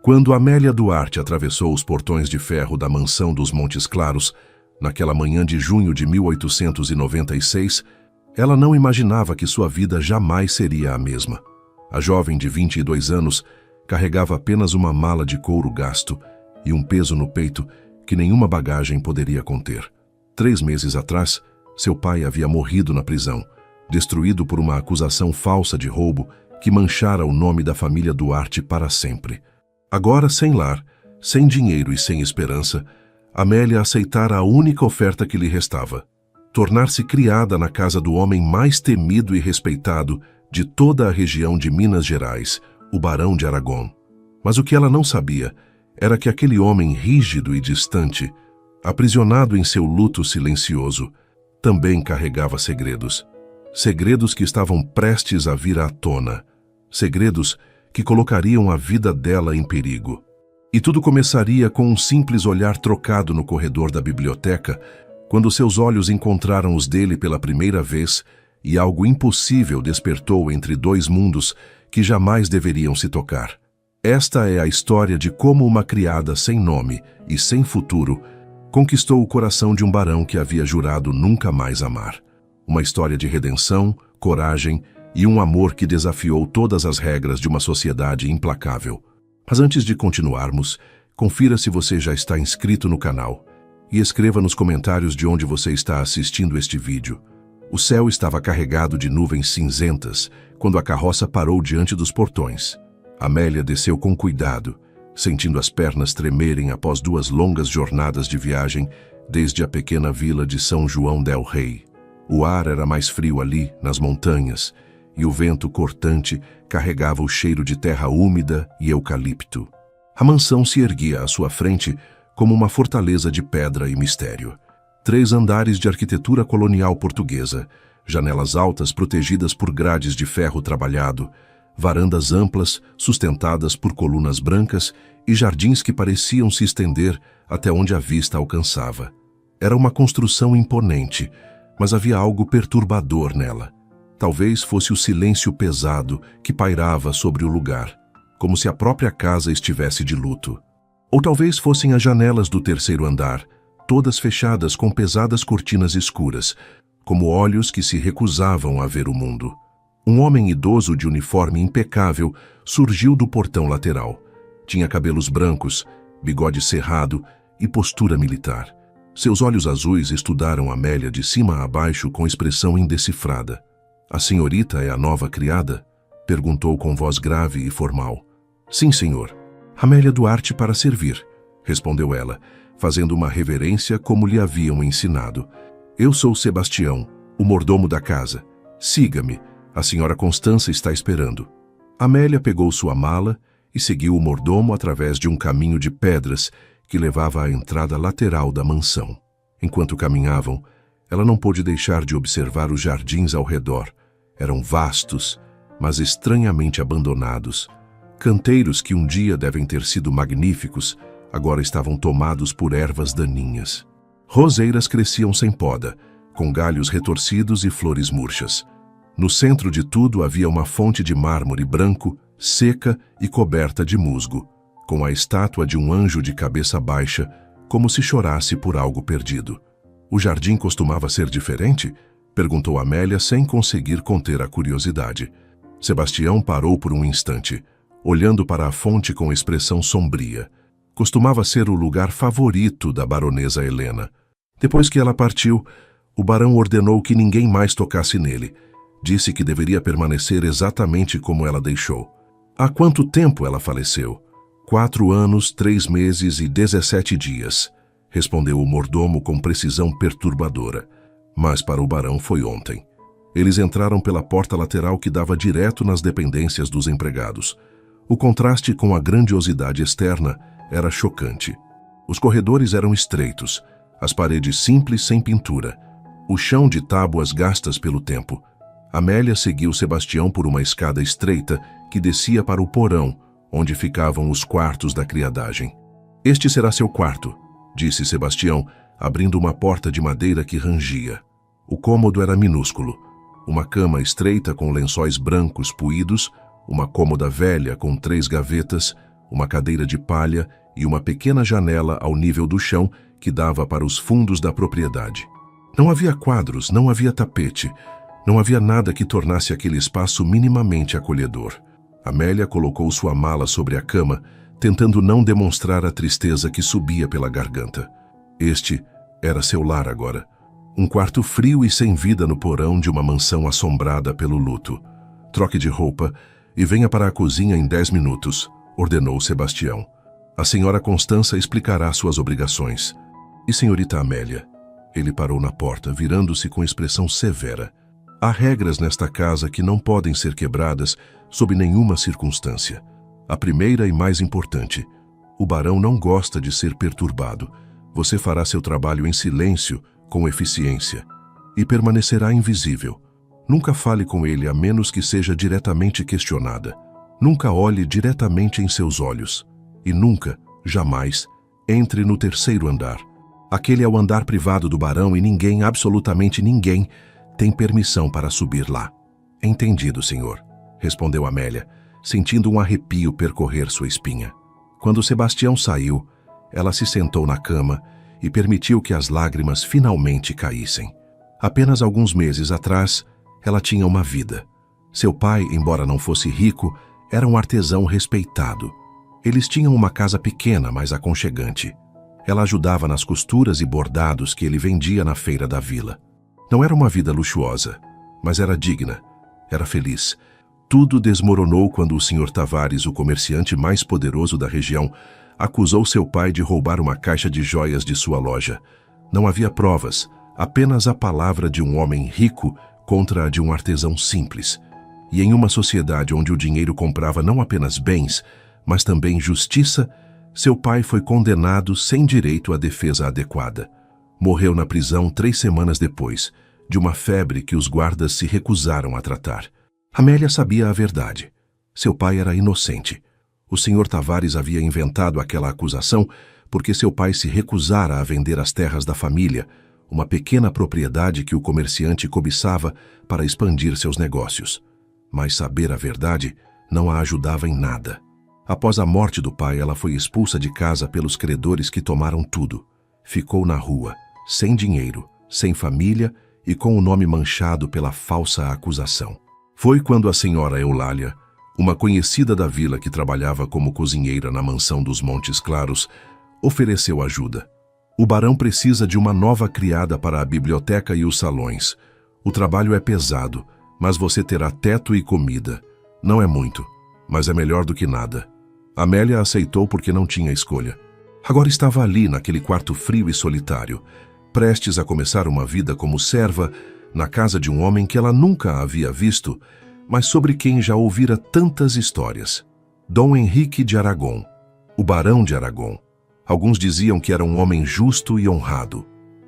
Quando Amélia Duarte atravessou os portões de ferro da mansão dos Montes Claros, naquela manhã de junho de 1896, ela não imaginava que sua vida jamais seria a mesma. A jovem de 22 anos carregava apenas uma mala de couro gasto e um peso no peito que nenhuma bagagem poderia conter. 3 meses atrás, seu pai havia morrido na prisão, destruído por uma acusação falsa de roubo que manchara o nome da família Duarte para sempre. Agora, sem lar, sem dinheiro e sem esperança, Amélia aceitara a única oferta que lhe restava: tornar-se criada na casa do homem mais temido e respeitado de toda a região de Minas Gerais, o Barão de Aragão. Mas o que ela não sabia era que aquele homem rígido e distante, aprisionado em seu luto silencioso, também carregava segredos. Segredos que estavam prestes a vir à tona. Segredos que colocariam a vida dela em perigo. E tudo começaria com um simples olhar trocado no corredor da biblioteca, quando seus olhos encontraram os dele pela primeira vez e algo impossível despertou entre 2 mundos que jamais deveriam se tocar. Esta é a história de como uma criada sem nome e sem futuro conquistou o coração de um barão que havia jurado nunca mais amar. Uma história de redenção, coragem e um amor que desafiou todas as regras de uma sociedade implacável. Mas antes de continuarmos, confira se você já está inscrito no canal e escreva nos comentários de onde você está assistindo este vídeo. O céu estava carregado de nuvens cinzentas quando a carroça parou diante dos portões. Amélia desceu com cuidado, sentindo as pernas tremerem após 2 longas jornadas de viagem desde a pequena vila de São João del Rei. O ar era mais frio ali, nas montanhas, e o vento cortante carregava o cheiro de terra úmida e eucalipto. A mansão se erguia à sua frente como uma fortaleza de pedra e mistério. 3 andares de arquitetura colonial portuguesa, janelas altas protegidas por grades de ferro trabalhado, varandas amplas sustentadas por colunas brancas e jardins que pareciam se estender até onde a vista alcançava. Era uma construção imponente, mas havia algo perturbador nela. Talvez fosse o silêncio pesado que pairava sobre o lugar, como se a própria casa estivesse de luto. Ou talvez fossem as janelas do 3º andar, todas fechadas com pesadas cortinas escuras, como olhos que se recusavam a ver o mundo. Um homem idoso de uniforme impecável surgiu do portão lateral. Tinha cabelos brancos, bigode cerrado e postura militar. Seus olhos azuis estudaram Amélia de cima a baixo com expressão indecifrada. "A senhorita é a nova criada?" perguntou com voz grave e formal. "Sim, senhor. Amélia Duarte para servir", respondeu ela, fazendo uma reverência como lhe haviam ensinado. "Eu sou Sebastião, o mordomo da casa. Siga-me, a senhora Constança está esperando." Amélia pegou sua mala e seguiu o mordomo através de um caminho de pedras que levava à entrada lateral da mansão. Enquanto caminhavam, ela não pôde deixar de observar os jardins ao redor. Eram vastos, mas estranhamente abandonados. Canteiros que um dia devem ter sido magníficos, agora estavam tomados por ervas daninhas. Roseiras cresciam sem poda, com galhos retorcidos e flores murchas. No centro de tudo havia uma fonte de mármore branco, seca e coberta de musgo, com a estátua de um anjo de cabeça baixa, como se chorasse por algo perdido. "O jardim costumava ser diferente?" perguntou Amélia sem conseguir conter a curiosidade. Sebastião parou por um instante, olhando para a fonte com expressão sombria. Costumava ser o lugar favorito da baronesa Helena. Depois que ela partiu, o barão ordenou que ninguém mais tocasse nele. Disse que deveria permanecer exatamente como ela deixou. "Há quanto tempo ela faleceu?" 4 anos, 3 meses e 17 dias, respondeu o mordomo com precisão perturbadora. Mas para o barão foi ontem. Eles entraram pela porta lateral que dava direto nas dependências dos empregados. O contraste com a grandiosidade externa era chocante. Os corredores eram estreitos, as paredes simples sem pintura, o chão de tábuas gastas pelo tempo. Amélia seguiu Sebastião por uma escada estreita que descia para o porão, onde ficavam os quartos da criadagem. "Este será seu quarto", disse Sebastião, abrindo uma porta de madeira que rangia. O cômodo era minúsculo. Uma cama estreita com lençóis brancos puídos, uma cômoda velha com 3 gavetas, uma cadeira de palha e uma pequena janela ao nível do chão que dava para os fundos da propriedade. Não havia quadros, não havia tapete, não havia nada que tornasse aquele espaço minimamente acolhedor. Amélia colocou sua mala sobre a cama, tentando não demonstrar a tristeza que subia pela garganta. Este era seu lar agora. Um quarto frio e sem vida no porão de uma mansão assombrada pelo luto. Troque de roupa e venha para a cozinha em 10 minutos, ordenou Sebastião. A senhora Constança explicará suas obrigações. E senhorita Amélia? Ele parou na porta, virando-se com expressão severa. Há regras nesta casa que não podem ser quebradas sob nenhuma circunstância. A primeira e mais importante: o barão não gosta de ser perturbado. Você fará seu trabalho em silêncio, com eficiência, e permanecerá invisível. Nunca fale com ele a menos que seja diretamente questionada. Nunca olhe diretamente em seus olhos. E nunca, jamais, entre no 3º andar. Aquele é o andar privado do barão e ninguém, absolutamente ninguém, tem permissão para subir lá. Entendido, senhor, respondeu Amélia, sentindo um arrepio percorrer sua espinha. Quando Sebastião saiu, ela se sentou na cama e permitiu que as lágrimas finalmente caíssem. Apenas alguns meses atrás, ela tinha uma vida. Seu pai, embora não fosse rico, era um artesão respeitado. Eles tinham uma casa pequena, mas aconchegante. Ela ajudava nas costuras e bordados que ele vendia na feira da vila. Não era uma vida luxuosa, mas era digna, era feliz. Tudo desmoronou quando o Sr. Tavares, o comerciante mais poderoso da região, acusou seu pai de roubar uma caixa de joias de sua loja. Não havia provas, apenas a palavra de um homem rico contra a de um artesão simples. E em uma sociedade onde o dinheiro comprava não apenas bens, mas também justiça, seu pai foi condenado sem direito à defesa adequada. Morreu na prisão 3 semanas depois, de uma febre que os guardas se recusaram a tratar. Amélia sabia a verdade. Seu pai era inocente. O Sr. Tavares havia inventado aquela acusação porque seu pai se recusara a vender as terras da família, uma pequena propriedade que o comerciante cobiçava para expandir seus negócios. Mas saber a verdade não a ajudava em nada. Após a morte do pai, ela foi expulsa de casa pelos credores que tomaram tudo. Ficou na rua, sem dinheiro, sem família e com o nome manchado pela falsa acusação. Foi quando a senhora Eulália, uma conhecida da vila que trabalhava como cozinheira na mansão dos Montes Claros, ofereceu ajuda. O barão precisa de uma nova criada para a biblioteca e os salões. O trabalho é pesado, mas você terá teto e comida. Não é muito, mas é melhor do que nada. Amélia aceitou porque não tinha escolha. Agora estava ali, naquele quarto frio e solitário, prestes a começar uma vida como serva, na casa de um homem que ela nunca havia visto, mas sobre quem já ouvira tantas histórias. Dom Henrique de Aragão, o Barão de Aragão. Alguns diziam que era um homem justo e honrado.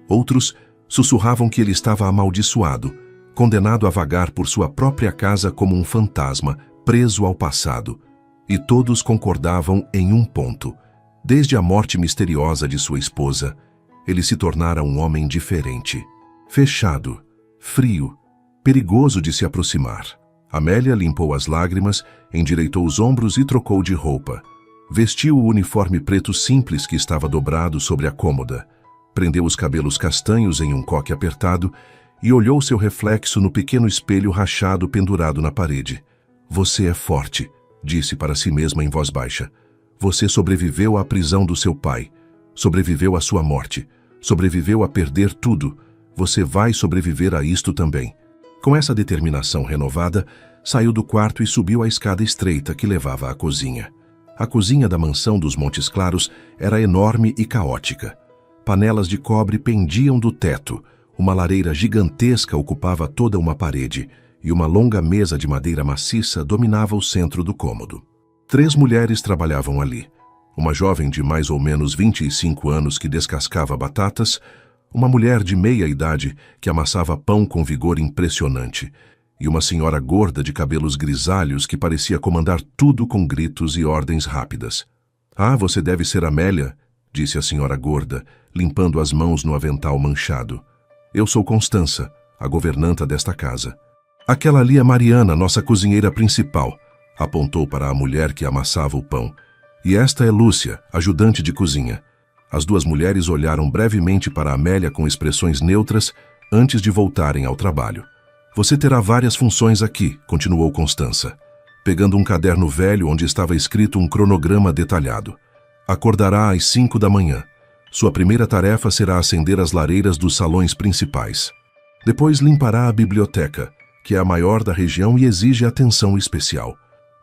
Outros sussurravam que ele estava amaldiçoado, condenado a vagar por sua própria casa como um fantasma, preso ao passado. E todos concordavam em um ponto. Desde a morte misteriosa de sua esposa, ele se tornara um homem diferente. Fechado, frio, perigoso de se aproximar. Amélia limpou as lágrimas, endireitou os ombros e trocou de roupa. Vestiu o uniforme preto simples que estava dobrado sobre a cômoda. Prendeu os cabelos castanhos em um coque apertado e olhou seu reflexo no pequeno espelho rachado pendurado na parede. Você é forte, disse para si mesma em voz baixa. Você sobreviveu à prisão do seu pai. Sobreviveu à sua morte. Sobreviveu a perder tudo. Você vai sobreviver a isto também. Com essa determinação renovada, saiu do quarto e subiu a escada estreita que levava à cozinha. A cozinha da mansão dos Montes Claros era enorme e caótica. Panelas de cobre pendiam do teto, uma lareira gigantesca ocupava toda uma parede e uma longa mesa de madeira maciça dominava o centro do cômodo. 3 mulheres trabalhavam ali. Uma jovem de mais ou menos 25 anos que descascava batatas, uma mulher de meia idade que amassava pão com vigor impressionante e uma senhora gorda de cabelos grisalhos que parecia comandar tudo com gritos e ordens rápidas. Ah, você deve ser Amélia, disse a senhora gorda, limpando as mãos no avental manchado. Eu sou Constança, a governanta desta casa. Aquela ali é Mariana, nossa cozinheira principal, apontou para a mulher que amassava o pão. E esta é Lúcia, ajudante de cozinha. As duas mulheres olharam brevemente para Amélia com expressões neutras antes de voltarem ao trabalho. Você terá várias funções aqui, continuou Constança, pegando um caderno velho onde estava escrito um cronograma detalhado. Acordará às 5 da manhã. Sua primeira tarefa será acender as lareiras dos salões principais. Depois limpará a biblioteca, que é a maior da região e exige atenção especial.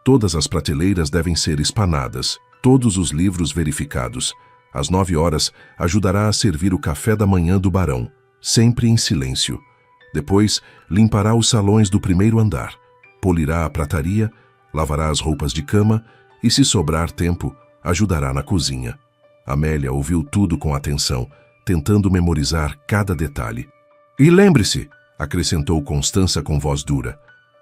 Todas as prateleiras devem ser espanadas, todos os livros verificados. Às 9 horas, ajudará a servir o café da manhã do barão, sempre em silêncio. Depois, limpará os salões do primeiro andar, polirá a prataria, lavará as roupas de cama e, se sobrar tempo, ajudará na cozinha. Amélia ouviu tudo com atenção, tentando memorizar cada detalhe. E lembre-se, acrescentou Constança com voz dura,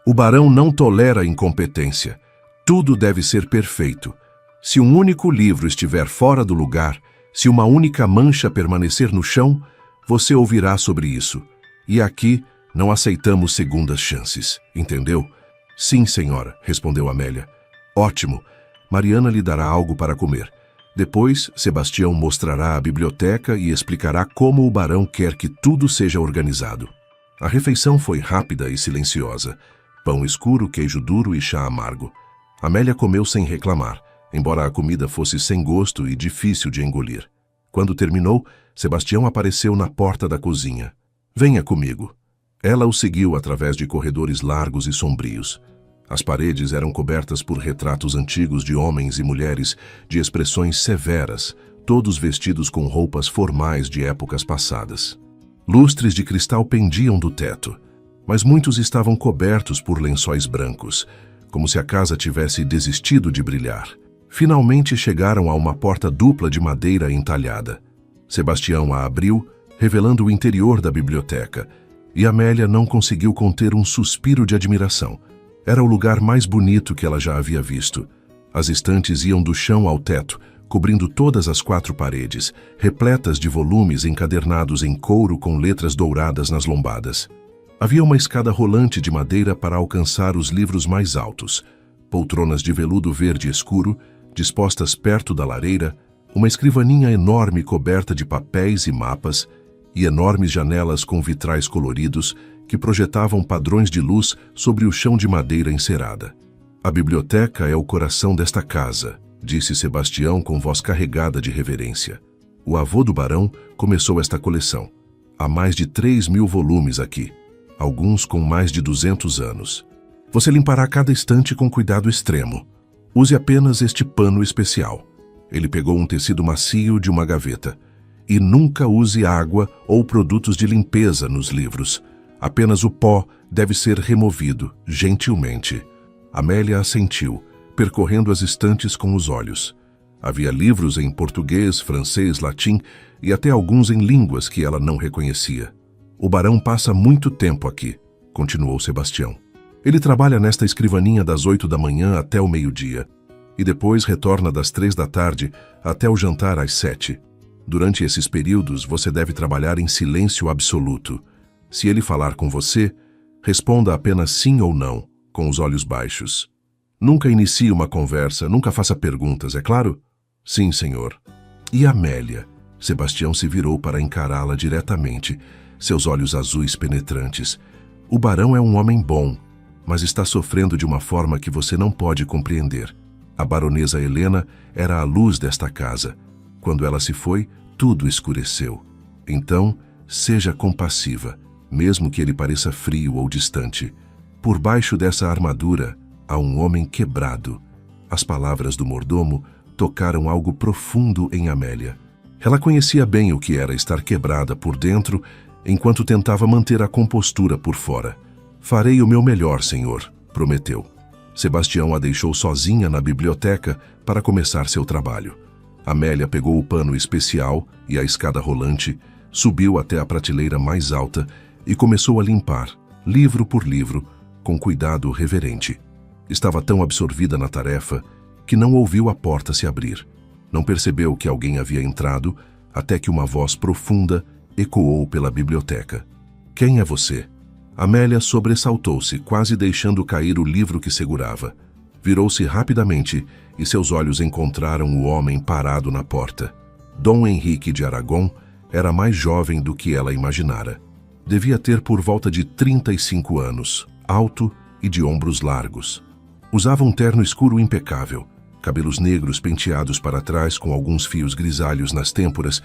o barão não tolera incompetência. Tudo deve ser perfeito. Se um único livro estiver fora do lugar, se uma única mancha permanecer no chão, você ouvirá sobre isso. E aqui não aceitamos segundas chances, entendeu? Sim, senhora, respondeu Amélia. Ótimo. Mariana lhe dará algo para comer. Depois, Sebastião mostrará a biblioteca e explicará como o barão quer que tudo seja organizado. A refeição foi rápida e silenciosa. Pão escuro, queijo duro e chá amargo. Amélia comeu sem reclamar, embora a comida fosse sem gosto e difícil de engolir. Quando terminou, Sebastião apareceu na porta da cozinha. Venha comigo. Ela o seguiu através de corredores largos e sombrios. As paredes eram cobertas por retratos antigos de homens e mulheres de expressões severas, todos vestidos com roupas formais de épocas passadas. Lustres de cristal pendiam do teto, mas muitos estavam cobertos por lençóis brancos, como se a casa tivesse desistido de brilhar. Finalmente chegaram a uma porta dupla de madeira entalhada. Sebastião a abriu, revelando o interior da biblioteca, e Amélia não conseguiu conter um suspiro de admiração. Era o lugar mais bonito que ela já havia visto. As estantes iam do chão ao teto, cobrindo todas as 4 paredes, repletas de volumes encadernados em couro com letras douradas nas lombadas. Havia uma escada rolante de madeira para alcançar os livros mais altos, poltronas de veludo verde escuro, dispostas perto da lareira, uma escrivaninha enorme coberta de papéis e mapas, e enormes janelas com vitrais coloridos que projetavam padrões de luz sobre o chão de madeira encerada. A biblioteca é o coração desta casa, disse Sebastião com voz carregada de reverência. O avô do barão começou esta coleção. Há mais de 3.000 volumes aqui, alguns com mais de 200 anos. Você limpará cada estante com cuidado extremo. Use apenas este pano especial. Ele pegou um tecido macio de uma gaveta. E nunca use água ou produtos de limpeza nos livros. Apenas o pó deve ser removido, gentilmente. Amélia assentiu, percorrendo as estantes com os olhos. Havia livros em português, francês, latim e até alguns em línguas que ela não reconhecia. O barão passa muito tempo aqui, continuou Sebastião. Ele trabalha nesta escrivaninha das 8 da manhã até o meio-dia, e depois retorna das 3 da tarde até o jantar às 7. Durante esses períodos, você deve trabalhar em silêncio absoluto. Se ele falar com você, responda apenas sim ou não, com os olhos baixos. Nunca inicie uma conversa, nunca faça perguntas, é claro? Sim, senhor. E Amélia? Sebastião se virou para encará-la diretamente, seus olhos azuis penetrantes. O barão é um homem bom, mas está sofrendo de uma forma que você não pode compreender. A baronesa Helena era a luz desta casa. Quando ela se foi, tudo escureceu. Então, seja compassiva, mesmo que ele pareça frio ou distante. Por baixo dessa armadura, há um homem quebrado. As palavras do mordomo tocaram algo profundo em Amélia. Ela conhecia bem o que era estar quebrada por dentro, enquanto tentava manter a compostura por fora. Farei o meu melhor, senhor, prometeu. Sebastião a deixou sozinha na biblioteca para começar seu trabalho. Amélia pegou o pano especial e a escada rolante, subiu até a prateleira mais alta e começou a limpar, livro por livro, com cuidado reverente. Estava tão absorvida na tarefa que não ouviu a porta se abrir. Não percebeu que alguém havia entrado até que uma voz profunda ecoou pela biblioteca. Quem é você? Amélia sobressaltou-se, quase deixando cair o livro que segurava. Virou-se rapidamente e seus olhos encontraram o homem parado na porta. Dom Henrique de Aragão era mais jovem do que ela imaginara. Devia ter por volta de 35 anos, alto e de ombros largos. Usava um terno escuro impecável, cabelos negros penteados para trás com alguns fios grisalhos nas têmporas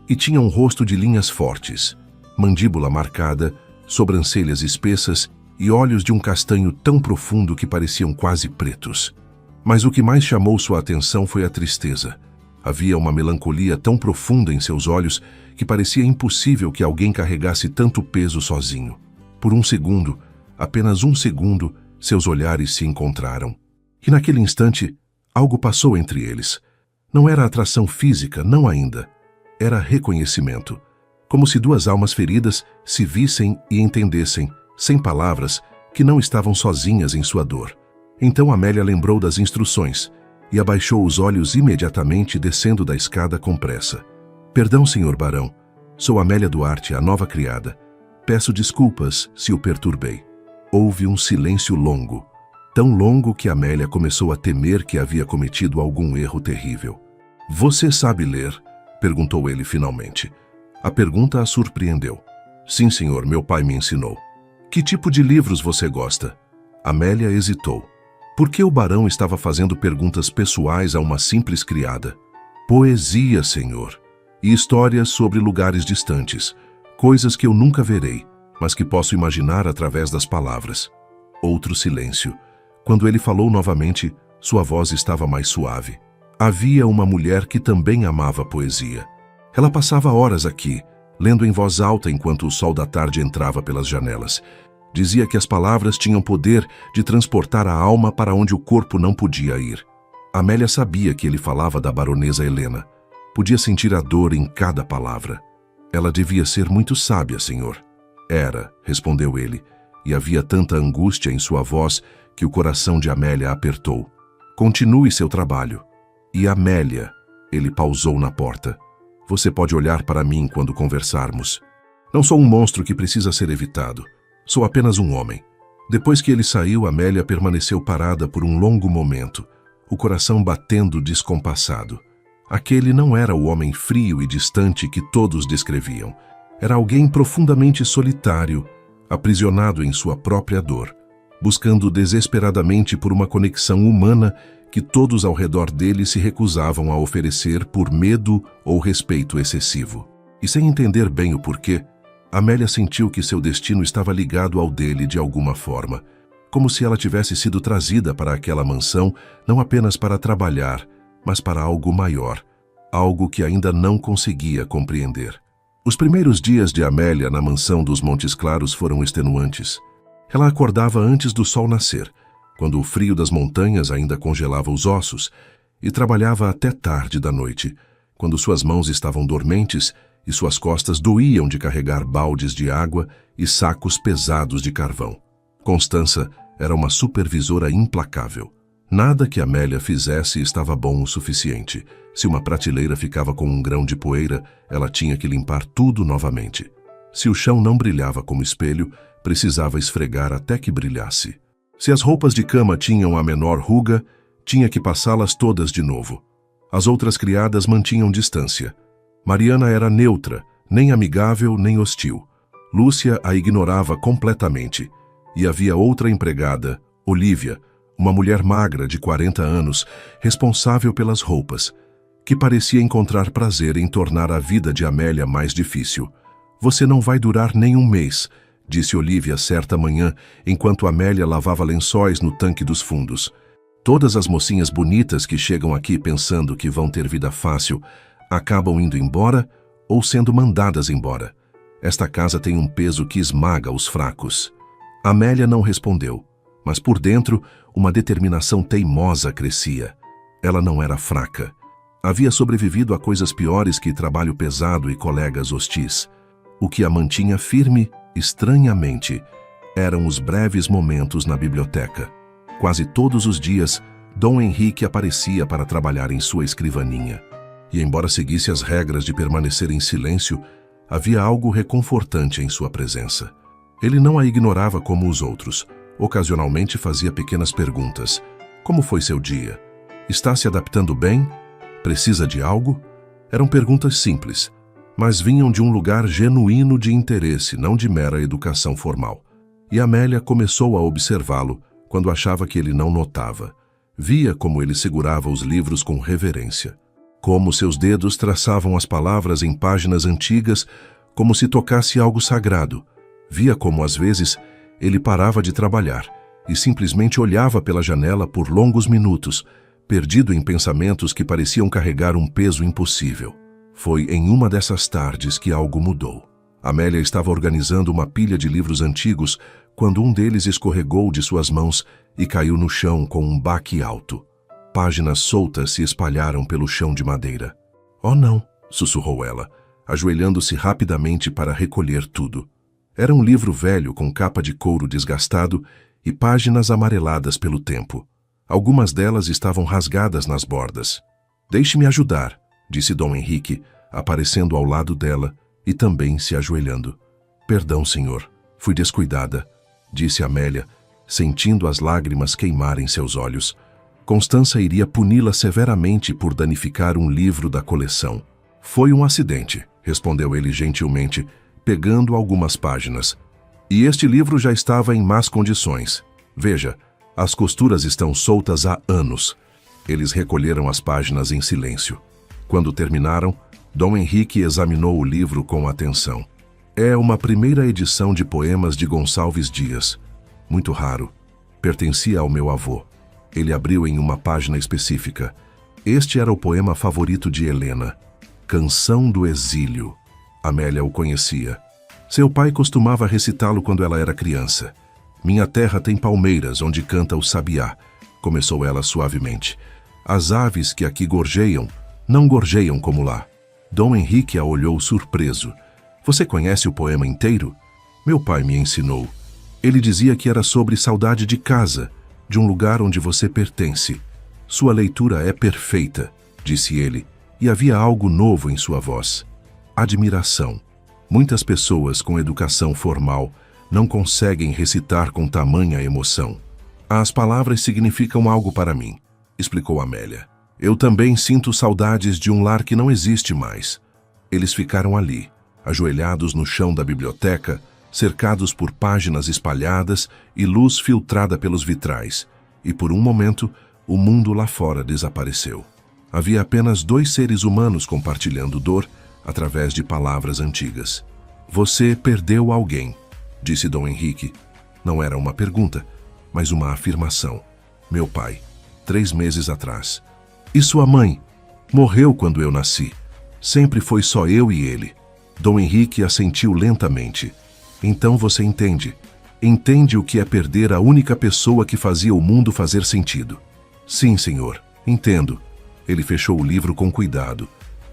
e tinha um rosto de linhas fortes, mandíbula marcada, sobrancelhas espessas e olhos de um castanho tão profundo que pareciam quase pretos. Mas o que mais chamou sua atenção foi a tristeza. Havia uma melancolia tão profunda em seus olhos que parecia impossível que alguém carregasse tanto peso sozinho. Por um segundo, apenas um segundo, seus olhares se encontraram. E naquele instante, algo passou entre eles. Não era atração física, não ainda. Era reconhecimento. Como se duas almas feridas se vissem e entendessem, sem palavras, que não estavam sozinhas em sua dor. Então Amélia lembrou das instruções e abaixou os olhos imediatamente, descendo da escada com pressa. Perdão, senhor barão. Sou Amélia Duarte, a nova criada. Peço desculpas se o perturbei. Houve um silêncio longo, tão longo que Amélia começou a temer que havia cometido algum erro terrível. Você sabe ler? Perguntou ele finalmente. A pergunta a surpreendeu. Sim, senhor, meu pai me ensinou. Que tipo de livros você gosta? Amélia hesitou. Por que o barão estava fazendo perguntas pessoais a uma simples criada? Poesia, senhor. E histórias sobre lugares distantes. Coisas que eu nunca verei, mas que posso imaginar através das palavras. Outro silêncio. Quando ele falou novamente, sua voz estava mais suave. Havia uma mulher que também amava poesia. Ela passava horas aqui, lendo em voz alta enquanto o sol da tarde entrava pelas janelas. Dizia que as palavras tinham poder de transportar a alma para onde o corpo não podia ir. Amélia sabia que ele falava da baronesa Helena. Podia sentir a dor em cada palavra. Ela devia ser muito sábia, senhor. Era, respondeu ele, e havia tanta angústia em sua voz que o coração de Amélia apertou. Continue seu trabalho. E Amélia, ele pausou na porta. Você pode olhar para mim quando conversarmos. Não sou um monstro que precisa ser evitado. Sou apenas um homem. Depois que ele saiu, Amélia permaneceu parada por um longo momento, o coração batendo descompassado. Aquele não era o homem frio e distante que todos descreviam. Era alguém profundamente solitário, aprisionado em sua própria dor, buscando desesperadamente por uma conexão humana que todos ao redor dele se recusavam a oferecer por medo ou respeito excessivo. E sem entender bem o porquê, Amélia sentiu que seu destino estava ligado ao dele de alguma forma, como se ela tivesse sido trazida para aquela mansão não apenas para trabalhar, mas para algo maior, algo que ainda não conseguia compreender. Os primeiros dias de Amélia na mansão dos Montes Claros foram extenuantes. Ela acordava antes do sol nascer, quando o frio das montanhas ainda congelava os ossos, e trabalhava até tarde da noite, quando suas mãos estavam dormentes e suas costas doíam de carregar baldes de água e sacos pesados de carvão. Constança era uma supervisora implacável. Nada que Amélia fizesse estava bom o suficiente. Se uma prateleira ficava com um grão de poeira, ela tinha que limpar tudo novamente. Se o chão não brilhava como espelho, precisava esfregar até que brilhasse. Se as roupas de cama tinham a menor ruga, tinha que passá-las todas de novo. As outras criadas mantinham distância. Mariana era neutra, nem amigável nem hostil. Lúcia a ignorava completamente. E havia outra empregada, Olívia, uma mulher magra de 40 anos, responsável pelas roupas, que parecia encontrar prazer em tornar a vida de Amélia mais difícil. Você não vai durar nem um mês, disse Olívia certa manhã, enquanto Amélia lavava lençóis no tanque dos fundos. Todas as mocinhas bonitas que chegam aqui pensando que vão ter vida fácil, acabam indo embora ou sendo mandadas embora. Esta casa tem um peso que esmaga os fracos. Amélia não respondeu, mas por dentro uma determinação teimosa crescia. Ela não era fraca. Havia sobrevivido a coisas piores que trabalho pesado e colegas hostis. O que a mantinha firme, estranhamente, eram os breves momentos na biblioteca. Quase todos os dias, Dom Henrique aparecia para trabalhar em sua escrivaninha. E embora seguisse as regras de permanecer em silêncio, havia algo reconfortante em sua presença. Ele não a ignorava como os outros. Ocasionalmente fazia pequenas perguntas. Como foi seu dia? Está se adaptando bem? Precisa de algo? Eram perguntas simples, mas vinham de um lugar genuíno de interesse, não de mera educação formal. E Amélia começou a observá-lo quando achava que ele não notava. Via como ele segurava os livros com reverência, como seus dedos traçavam as palavras em páginas antigas, como se tocasse algo sagrado. Via como, às vezes, ele parava de trabalhar e simplesmente olhava pela janela por longos minutos, perdido em pensamentos que pareciam carregar um peso impossível. Foi em uma dessas tardes que algo mudou. Amélia estava organizando uma pilha de livros antigos quando um deles escorregou de suas mãos e caiu no chão com um baque alto. Páginas soltas se espalharam pelo chão de madeira. "Oh, não!" sussurrou ela, ajoelhando-se rapidamente para recolher tudo. Era um livro velho com capa de couro desgastado e páginas amareladas pelo tempo. Algumas delas estavam rasgadas nas bordas. "Deixe-me ajudar", disse Dom Henrique, aparecendo ao lado dela e também se ajoelhando. "Perdão, senhor, fui descuidada", disse Amélia, sentindo as lágrimas queimarem seus olhos. Constança iria puni-la severamente por danificar um livro da coleção. "Foi um acidente", respondeu ele gentilmente, pegando algumas páginas. "E este livro já estava em más condições. Veja, as costuras estão soltas há anos." Eles recolheram as páginas em silêncio. Quando terminaram, Dom Henrique examinou o livro com atenção. É uma primeira edição de poemas de Gonçalves Dias. Muito raro. Pertencia ao meu avô. Ele abriu em uma página específica. Este era o poema favorito de Helena, Canção do Exílio. Amélia o conhecia. Seu pai costumava recitá-lo quando ela era criança. "Minha terra tem palmeiras onde canta o sabiá", começou ela suavemente. "As aves que aqui gorjeiam, não gorjeiam como lá." Dom Henrique a olhou surpreso. "Você conhece o poema inteiro?" "Meu pai me ensinou. Ele dizia que era sobre saudade de casa, de um lugar onde você pertence. Sua leitura é perfeita", disse ele, e havia algo novo em sua voz. Admiração. Muitas pessoas com educação formal não conseguem recitar com tamanha emoção. "As palavras significam algo para mim", explicou Amélia. "Eu também sinto saudades de um lar que não existe mais." Eles ficaram ali, ajoelhados no chão da biblioteca, cercados por páginas espalhadas e luz filtrada pelos vitrais, e por um momento o mundo lá fora desapareceu. Havia apenas dois seres humanos compartilhando dor através de palavras antigas. "Você perdeu alguém", disse Dom Henrique. Não era uma pergunta, mas uma afirmação. "Meu pai, 3 meses atrás. E sua mãe? Morreu quando eu nasci. Sempre foi só eu e ele." Dom Henrique assentiu lentamente. "Então você entende. Entende o que é perder a única pessoa que fazia o mundo fazer sentido." "Sim, senhor, entendo." Ele fechou o livro com cuidado.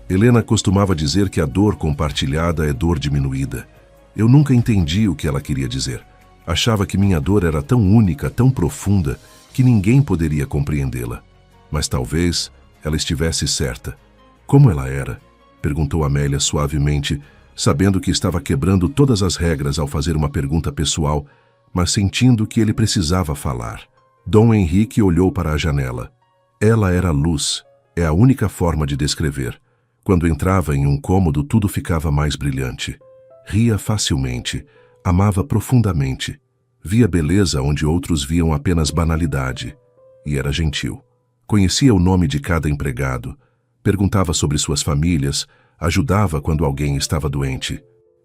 Helena costumava dizer que a dor compartilhada é dor diminuída. Eu nunca entendi o que ela queria dizer. Achava que minha dor era tão única, tão profunda, que ninguém poderia compreendê-la. Mas talvez ela estivesse certa. "Como ela era?" perguntou Amélia suavemente, sabendo que estava quebrando todas as regras ao fazer uma pergunta pessoal, mas sentindo que ele precisava falar. Dom Henrique olhou para a janela. Ela era luz. É a única forma de descrever. Quando entrava em um cômodo, tudo ficava mais brilhante. Ria facilmente, amava profundamente. Via beleza onde outros viam apenas banalidade. E era gentil. Conhecia o nome de cada empregado. Perguntava sobre suas famílias, ajudava quando alguém estava doente.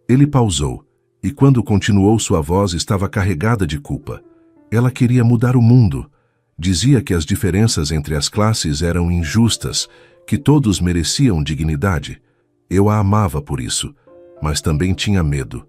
Ele pausou, e quando continuou, sua voz estava carregada de culpa. Ela queria mudar o mundo. Dizia que as diferenças entre as classes eram injustas, que todos mereciam dignidade. Eu a amava por isso, mas também tinha medo.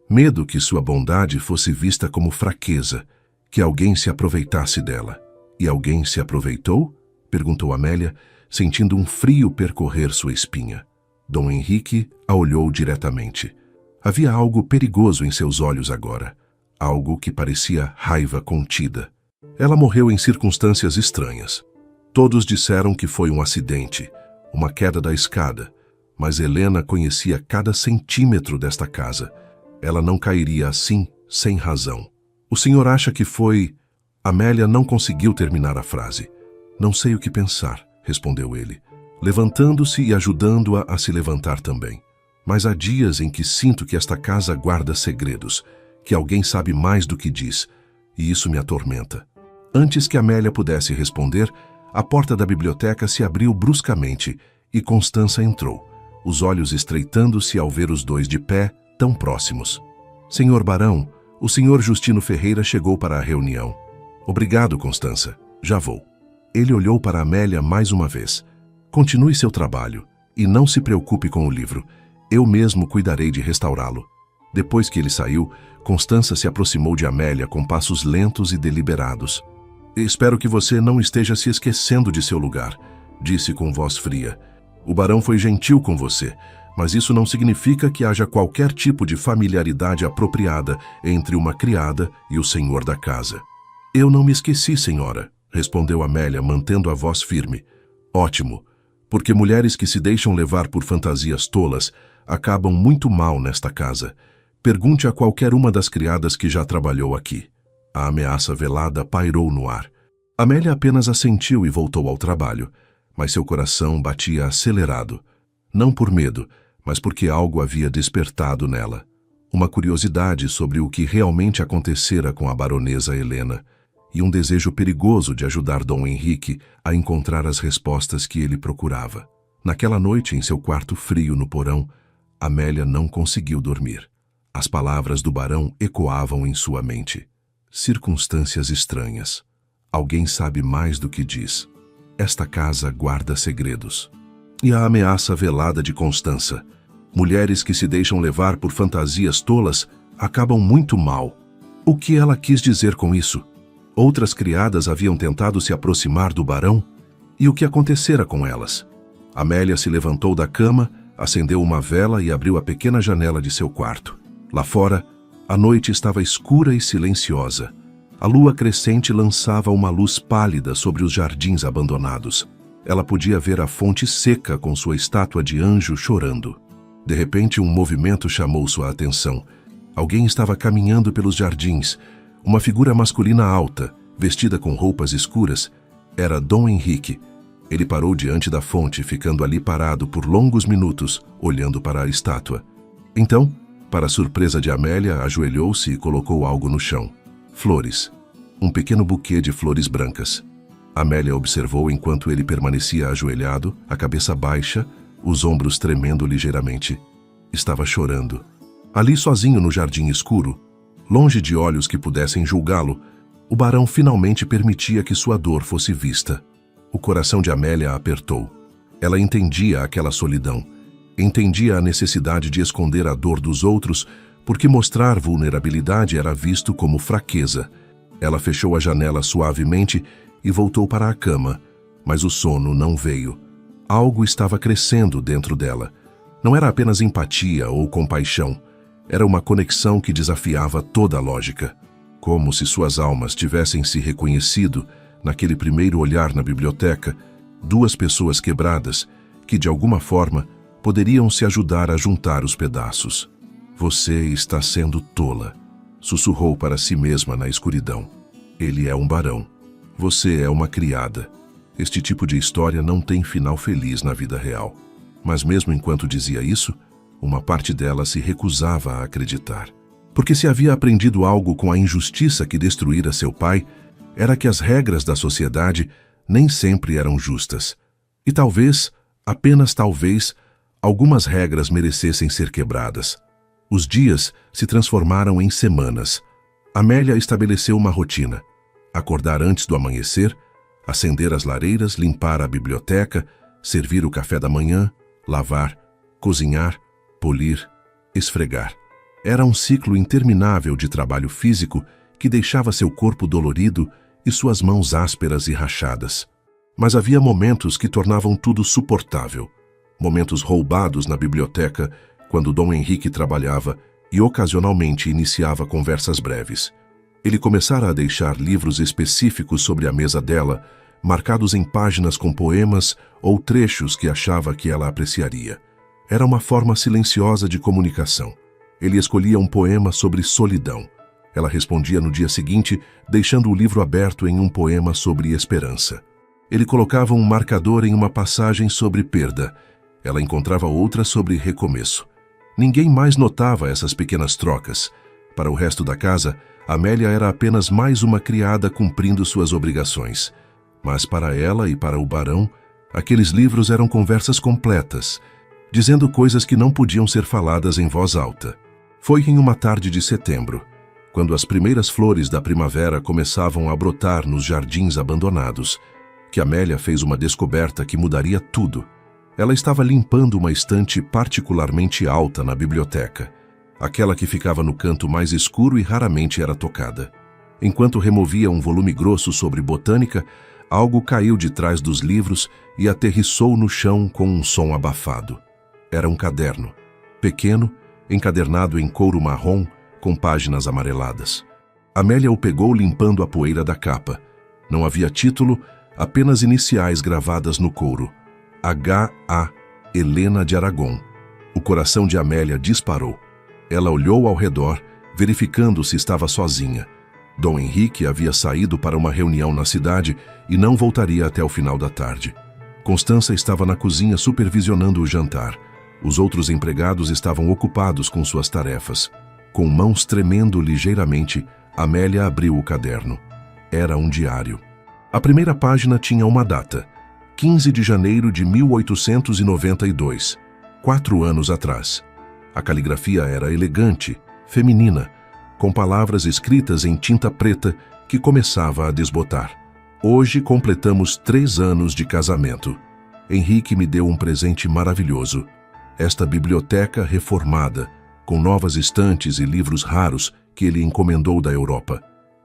Medo que sua bondade fosse vista como fraqueza, que alguém se aproveitasse dela. "E alguém se aproveitou?" perguntou Amélia, sentindo um frio percorrer sua espinha. Dom Henrique a olhou diretamente. Havia algo perigoso em seus olhos agora, algo que parecia raiva contida. Ela morreu em circunstâncias estranhas. Todos disseram que foi um acidente, uma queda da escada, mas Helena conhecia cada centímetro desta casa. Ela não cairia assim, sem razão. "O senhor acha que foi..." Amélia não conseguiu terminar a frase. Não sei o que pensar, respondeu ele, levantando-se e ajudando-a a se levantar também. Mas há dias em que sinto que esta casa guarda segredos, que alguém sabe mais do que diz, e isso me atormenta. Antes que Amélia pudesse responder, a porta da biblioteca se abriu bruscamente e Constança entrou, os olhos estreitando-se ao ver os dois de pé, tão próximos. Senhor Barão, o senhor Justino Ferreira chegou para a reunião. Obrigado, Constança. Já vou. Ele olhou para Amélia mais uma vez. Continue seu trabalho e não se preocupe com o livro. Eu mesmo cuidarei de restaurá-lo. Depois que ele saiu, Constança se aproximou de Amélia com passos lentos e deliberados. Espero que você não esteja se esquecendo de seu lugar, disse com voz fria. O barão foi gentil com você, mas isso não significa que haja qualquer tipo de familiaridade apropriada entre uma criada e o senhor da casa. Eu não me esqueci, senhora, respondeu Amélia, mantendo a voz firme. Ótimo, porque mulheres que se deixam levar por fantasias tolas acabam muito mal nesta casa. Pergunte a qualquer uma das criadas que já trabalhou aqui. A ameaça velada pairou no ar. Amélia apenas assentiu e voltou ao trabalho, mas seu coração batia acelerado. Não por medo, mas porque algo havia despertado nela. Uma curiosidade sobre o que realmente acontecera com a baronesa Helena e um desejo perigoso de ajudar Dom Henrique a encontrar as respostas que ele procurava. Naquela noite, em seu quarto frio no porão, Amélia não conseguiu dormir. As palavras do barão ecoavam em sua mente. Circunstâncias estranhas. Alguém sabe mais do que diz. Esta casa guarda segredos. E a ameaça velada de Constança. Mulheres que se deixam levar por fantasias tolas acabam muito mal. O que ela quis dizer com isso? Outras criadas haviam tentado se aproximar do barão? E o que acontecera com elas? Amélia se levantou da cama, acendeu uma vela e abriu a pequena janela de seu quarto. Lá fora, a noite estava escura e silenciosa. A lua crescente lançava uma luz pálida sobre os jardins abandonados. Ela podia ver a fonte seca com sua estátua de anjo chorando. De repente, um movimento chamou sua atenção. Alguém estava caminhando pelos jardins. Uma figura masculina alta, vestida com roupas escuras. Era Dom Henrique. Ele parou diante da fonte, ficando ali parado por longos minutos, olhando para a estátua. Então, para surpresa de Amélia, ajoelhou-se e colocou algo no chão. Flores. Um pequeno buquê de flores brancas. Amélia observou enquanto ele permanecia ajoelhado, a cabeça baixa, os ombros tremendo ligeiramente. Estava chorando. Ali sozinho no jardim escuro, longe de olhos que pudessem julgá-lo, o barão finalmente permitia que sua dor fosse vista. O coração de Amélia apertou. Ela entendia aquela solidão. Entendia a necessidade de esconder a dor dos outros, porque mostrar vulnerabilidade era visto como fraqueza. Ela fechou a janela suavemente e voltou para a cama, mas o sono não veio. Algo estava crescendo dentro dela. Não era apenas empatia ou compaixão. Era uma conexão que desafiava toda a lógica. Como se suas almas tivessem se reconhecido naquele primeiro olhar na biblioteca, duas pessoas quebradas que, de alguma forma, poderiam se ajudar a juntar os pedaços. Você está sendo tola, sussurrou para si mesma na escuridão. Ele é um barão. Você é uma criada. Este tipo de história não tem final feliz na vida real. Mas mesmo enquanto dizia isso, uma parte dela se recusava a acreditar. Porque se havia aprendido algo com a injustiça que destruíra seu pai, era que as regras da sociedade nem sempre eram justas. E talvez, apenas talvez, algumas regras merecessem ser quebradas. Os dias se transformaram em semanas. Amélia estabeleceu uma rotina. Acordar antes do amanhecer, acender as lareiras, limpar a biblioteca, servir o café da manhã, lavar, cozinhar, polir, esfregar. Era um ciclo interminável de trabalho físico que deixava seu corpo dolorido e suas mãos ásperas e rachadas. Mas havia momentos que tornavam tudo suportável. Momentos roubados na biblioteca, quando Dom Henrique trabalhava e ocasionalmente iniciava conversas breves. Ele começara a deixar livros específicos sobre a mesa dela, marcados em páginas com poemas ou trechos que achava que ela apreciaria. Era uma forma silenciosa de comunicação. Ele escolhia um poema sobre solidão. Ela respondia no dia seguinte, deixando o livro aberto em um poema sobre esperança. Ele colocava um marcador em uma passagem sobre perda. Ela encontrava outra sobre recomeço. Ninguém mais notava essas pequenas trocas. Para o resto da casa, Amélia era apenas mais uma criada cumprindo suas obrigações. Mas para ela e para o barão, aqueles livros eram conversas completas, dizendo coisas que não podiam ser faladas em voz alta. Foi em uma tarde de setembro, quando as primeiras flores da primavera começavam a brotar nos jardins abandonados, que Amélia fez uma descoberta que mudaria tudo. Ela estava limpando uma estante particularmente alta na biblioteca, aquela que ficava no canto mais escuro e raramente era tocada. Enquanto removia um volume grosso sobre botânica, algo caiu de trás dos livros e aterrissou no chão com um som abafado. Era um caderno, pequeno, encadernado em couro marrom, com páginas amareladas. Amélia o pegou limpando a poeira da capa. Não havia título, apenas iniciais gravadas no couro. H.A. Helena de Aragon. O coração de Amélia disparou. Ela olhou ao redor, verificando se estava sozinha. Dom Henrique havia saído para uma reunião na cidade e não voltaria até o final da tarde. Constança estava na cozinha supervisionando o jantar. Os outros empregados estavam ocupados com suas tarefas. Com mãos tremendo ligeiramente, Amélia abriu o caderno. Era um diário. A primeira página tinha uma data: 15 de janeiro de 1892, 4 anos atrás. A caligrafia era elegante, feminina, com palavras escritas em tinta preta que começava a desbotar. Hoje completamos 3 anos de casamento. Henrique me deu um presente maravilhoso. Esta biblioteca reformada, com novas estantes e livros raros que ele encomendou da Europa.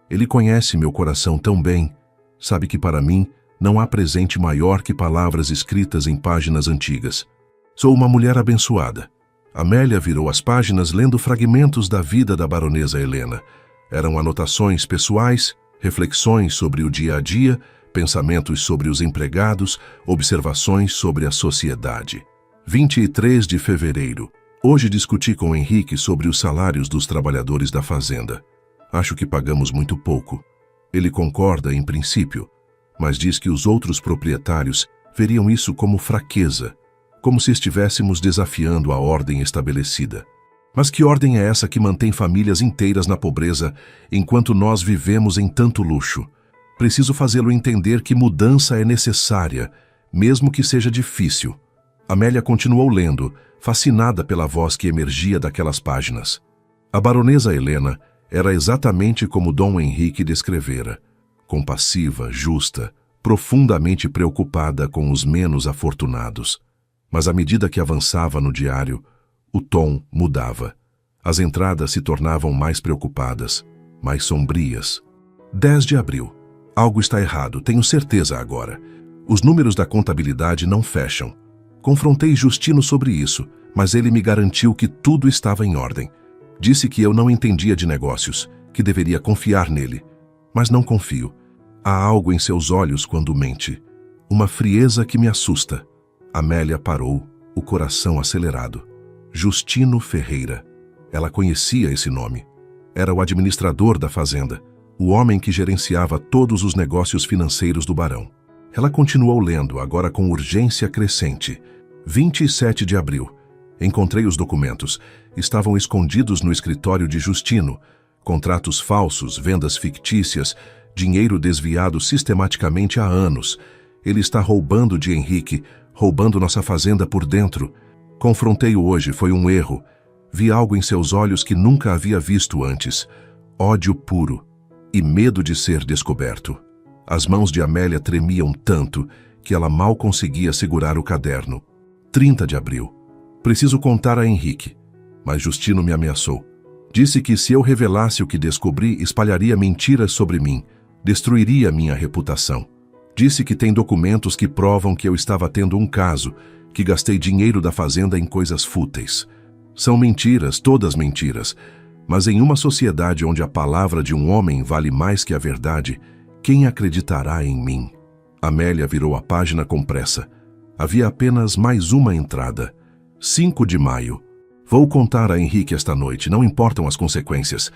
Ele conhece meu coração tão bem. Sabe que para mim não há presente maior que palavras escritas em páginas antigas. Sou uma mulher abençoada. Amélia virou as páginas lendo fragmentos da vida da baronesa Helena. Eram anotações pessoais, reflexões sobre o dia a dia, pensamentos sobre os empregados, observações sobre a sociedade. 23 de fevereiro. Hoje discuti com Henrique sobre os salários dos trabalhadores da fazenda. Acho que pagamos muito pouco. Ele concorda em princípio, mas diz que os outros proprietários veriam isso como fraqueza, como se estivéssemos desafiando a ordem estabelecida. Mas que ordem é essa que mantém famílias inteiras na pobreza, enquanto nós vivemos em tanto luxo? Preciso fazê-lo entender que mudança é necessária, mesmo que seja difícil. Amélia continuou lendo, fascinada pela voz que emergia daquelas páginas. A baronesa Helena era exatamente como Dom Henrique descrevera: compassiva, justa, profundamente preocupada com os menos afortunados. Mas à medida que avançava no diário, o tom mudava. As entradas se tornavam mais preocupadas, mais sombrias. 10 de abril. Algo está errado, tenho certeza agora. Os números da contabilidade não fecham. Confrontei Justino sobre isso, mas ele me garantiu que tudo estava em ordem. Disse que eu não entendia de negócios, que deveria confiar nele. Mas não confio. Há algo em seus olhos quando mente. Uma frieza que me assusta. Amélia parou, o coração acelerado. Justino Ferreira. Ela conhecia esse nome. Era o administrador da fazenda, o homem que gerenciava todos os negócios financeiros do barão. Ela continuou lendo, agora com urgência crescente. 27 de abril. Encontrei os documentos. Estavam escondidos no escritório de Justino. Contratos falsos, vendas fictícias, dinheiro desviado sistematicamente há anos. Ele está roubando de Henrique, roubando nossa fazenda por dentro. Confrontei-o hoje, foi um erro. Vi algo em seus olhos que nunca havia visto antes. Ódio puro e medo de ser descoberto. As mãos de Amélia tremiam tanto que ela mal conseguia segurar o caderno. 30 de abril. Preciso contar a Henrique, mas Justino me ameaçou. Disse que se eu revelasse o que descobri, espalharia mentiras sobre mim, destruiria minha reputação. Disse que tem documentos que provam que eu estava tendo um caso, que gastei dinheiro da fazenda em coisas fúteis. São mentiras, todas mentiras, mas em uma sociedade onde a palavra de um homem vale mais que a verdade, quem acreditará em mim? Amélia virou a página com pressa. Havia apenas mais uma entrada. 5 de maio. Vou contar a Henrique esta noite, não importam as consequências.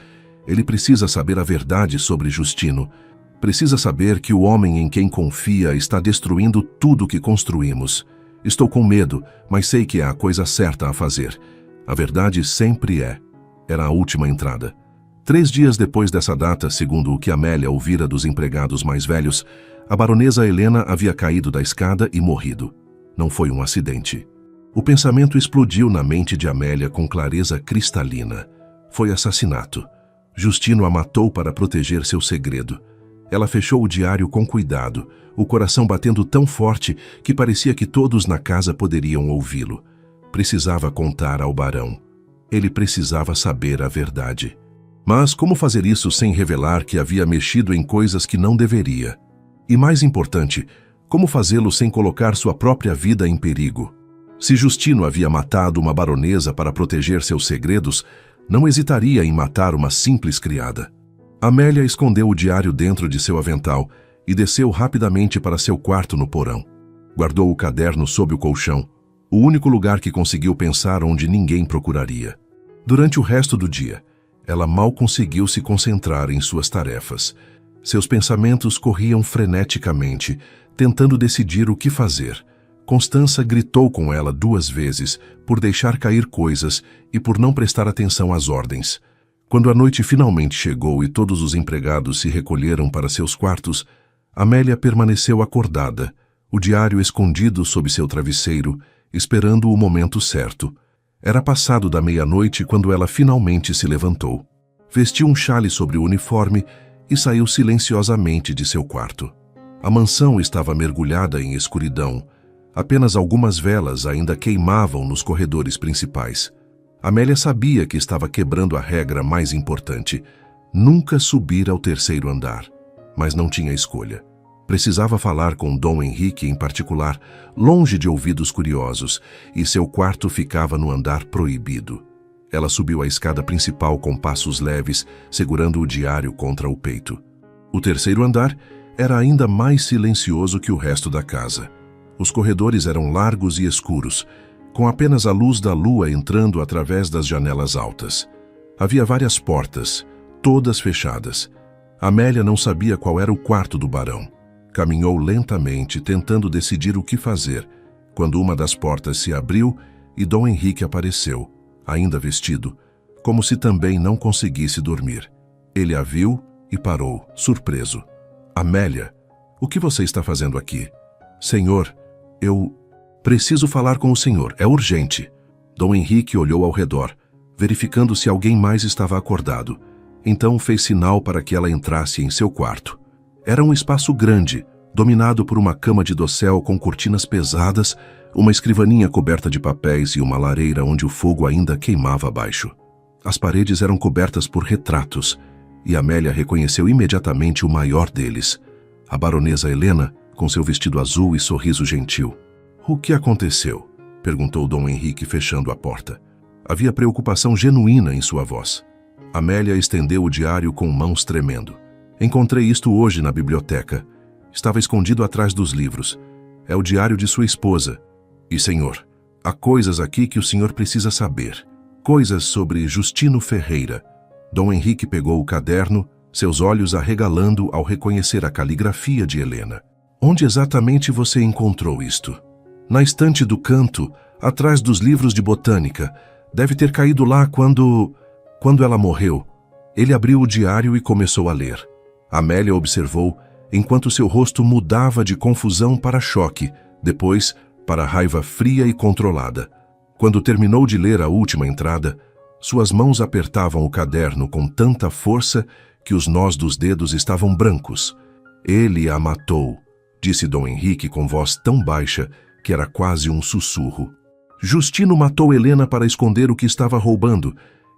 Ele precisa saber a verdade sobre Justino. Precisa saber que o homem em quem confia está destruindo tudo que construímos. Estou com medo, mas sei que é a coisa certa a fazer. A verdade sempre é. Era a última entrada. 3 dias depois dessa data, segundo o que Amélia ouvira dos empregados mais velhos, a baronesa Helena havia caído da escada e morrido. Não foi um acidente. O pensamento explodiu na mente de Amélia com clareza cristalina. Foi assassinato. Justino a matou para proteger seu segredo. Ela fechou o diário com cuidado, o coração batendo tão forte que parecia que todos na casa poderiam ouvi-lo. Precisava contar ao barão. Ele precisava saber a verdade. Mas como fazer isso sem revelar que havia mexido em coisas que não deveria? E mais importante, como fazê-lo sem colocar sua própria vida em perigo? Se Justino havia matado uma baronesa para proteger seus segredos, não hesitaria em matar uma simples criada. Amélia escondeu o diário dentro de seu avental e desceu rapidamente para seu quarto no porão. Guardou o caderno sob o colchão, o único lugar que conseguiu pensar onde ninguém procuraria. Durante o resto do dia, ela mal conseguiu se concentrar em suas tarefas. Seus pensamentos corriam freneticamente, tentando decidir o que fazer. Constança gritou com ela 2 vezes por deixar cair coisas e por não prestar atenção às ordens. Quando a noite finalmente chegou e todos os empregados se recolheram para seus quartos, Amélia permaneceu acordada, o diário escondido sob seu travesseiro, esperando o momento certo. Era passado da meia-noite quando ela finalmente se levantou. Vestiu um chale sobre o uniforme e saiu silenciosamente de seu quarto. A mansão estava mergulhada em escuridão. Apenas algumas velas ainda queimavam nos corredores principais. Amélia sabia que estava quebrando a regra mais importante: nunca subir ao 3º andar. Mas não tinha escolha. Precisava falar com Dom Henrique em particular, longe de ouvidos curiosos, e seu quarto ficava no andar proibido. Ela subiu a escada principal com passos leves, segurando o diário contra o peito. O 3º andar era ainda mais silencioso que o resto da casa. Os corredores eram largos e escuros, com apenas a luz da lua entrando através das janelas altas. Havia várias portas, todas fechadas. Amélia não sabia qual era o quarto do barão. Caminhou lentamente, tentando decidir o que fazer, quando uma das portas se abriu e Dom Henrique apareceu, ainda vestido, como se também não conseguisse dormir. Ele a viu e parou, surpreso. Amélia, o que você está fazendo aqui? Senhor, eu preciso falar com o senhor, é urgente. Dom Henrique olhou ao redor, verificando se alguém mais estava acordado. Então fez sinal para que ela entrasse em seu quarto. Era um espaço grande, dominado por uma cama de dossel com cortinas pesadas, uma escrivaninha coberta de papéis e uma lareira onde o fogo ainda queimava abaixo. As paredes eram cobertas por retratos, e Amélia reconheceu imediatamente o maior deles, a baronesa Helena, com seu vestido azul e sorriso gentil. "O que aconteceu?" perguntou Dom Henrique, fechando a porta. Havia preocupação genuína em sua voz. Amélia estendeu o diário com mãos tremendo. "Encontrei isto hoje na biblioteca. Estava escondido atrás dos livros. É o diário de sua esposa. E, senhor, há coisas aqui que o senhor precisa saber. Coisas sobre Justino Ferreira." Dom Henrique pegou o caderno, seus olhos arregalando ao reconhecer a caligrafia de Helena. "Onde exatamente você encontrou isto?" "Na estante do canto, atrás dos livros de botânica. Deve ter caído lá quando ela morreu." Ele abriu o diário e começou a ler. Amélia observou, enquanto seu rosto mudava de confusão para choque, depois para raiva fria e controlada. Quando terminou de ler a última entrada, suas mãos apertavam o caderno com tanta força que os nós dos dedos estavam brancos. "Ele a matou", disse Dom Henrique com voz tão baixa que era quase um sussurro. "Justino matou Helena para esconder o que estava roubando,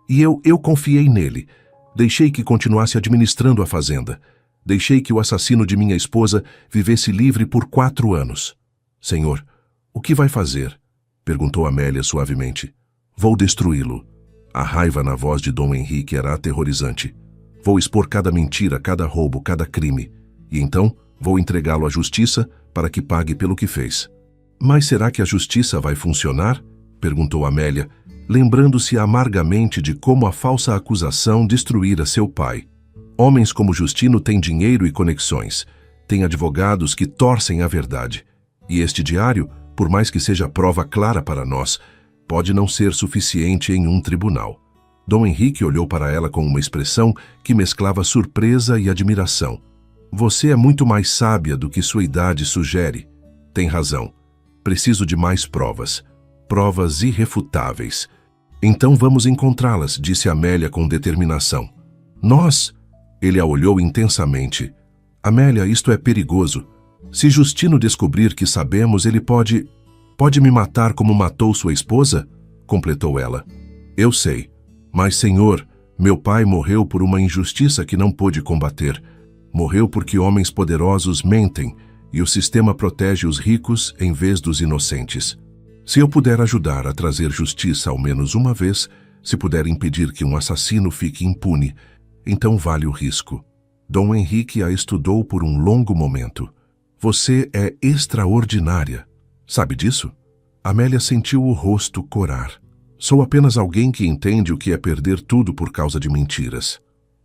e eu confiei nele. Deixei que continuasse administrando a fazenda. Deixei que o assassino de minha esposa vivesse livre por 4 anos. Senhor, o que vai fazer?" perguntou Amélia suavemente. "Vou destruí-lo." A raiva na voz de Dom Henrique era aterrorizante. "Vou expor cada mentira, cada roubo, cada crime. E então vou entregá-lo à justiça para que pague pelo que fez." "Mas será que a justiça vai funcionar?" perguntou Amélia, lembrando-se amargamente de como a falsa acusação destruíra seu pai. Homens como Justino têm dinheiro e conexões, têm advogados que torcem a verdade. E este diário, por mais que seja prova clara para nós, pode não ser suficiente em um tribunal. Dom Henrique olhou para ela com uma expressão que mesclava surpresa e admiração. Você é muito mais sábia do que sua idade sugere. Tem razão. Preciso de mais provas. Provas irrefutáveis. Então vamos encontrá-las, disse Amélia com determinação. Nós? Ele a olhou intensamente. Amélia, isto é perigoso. Se Justino descobrir que sabemos, ele pode me matar como matou sua esposa? Completou ela. Eu sei. Mas, Senhor, meu pai morreu por uma injustiça que não pôde combater. Morreu porque homens poderosos mentem e o sistema protege os ricos em vez dos inocentes. Se eu puder ajudar a trazer justiça ao menos uma vez, se puder impedir que um assassino fique impune, então vale o risco. Dom Henrique a estudou por um longo momento. Você é extraordinária. Sabe disso? Amélia sentiu o rosto corar. Sou apenas alguém que entende o que é perder tudo por causa de mentiras.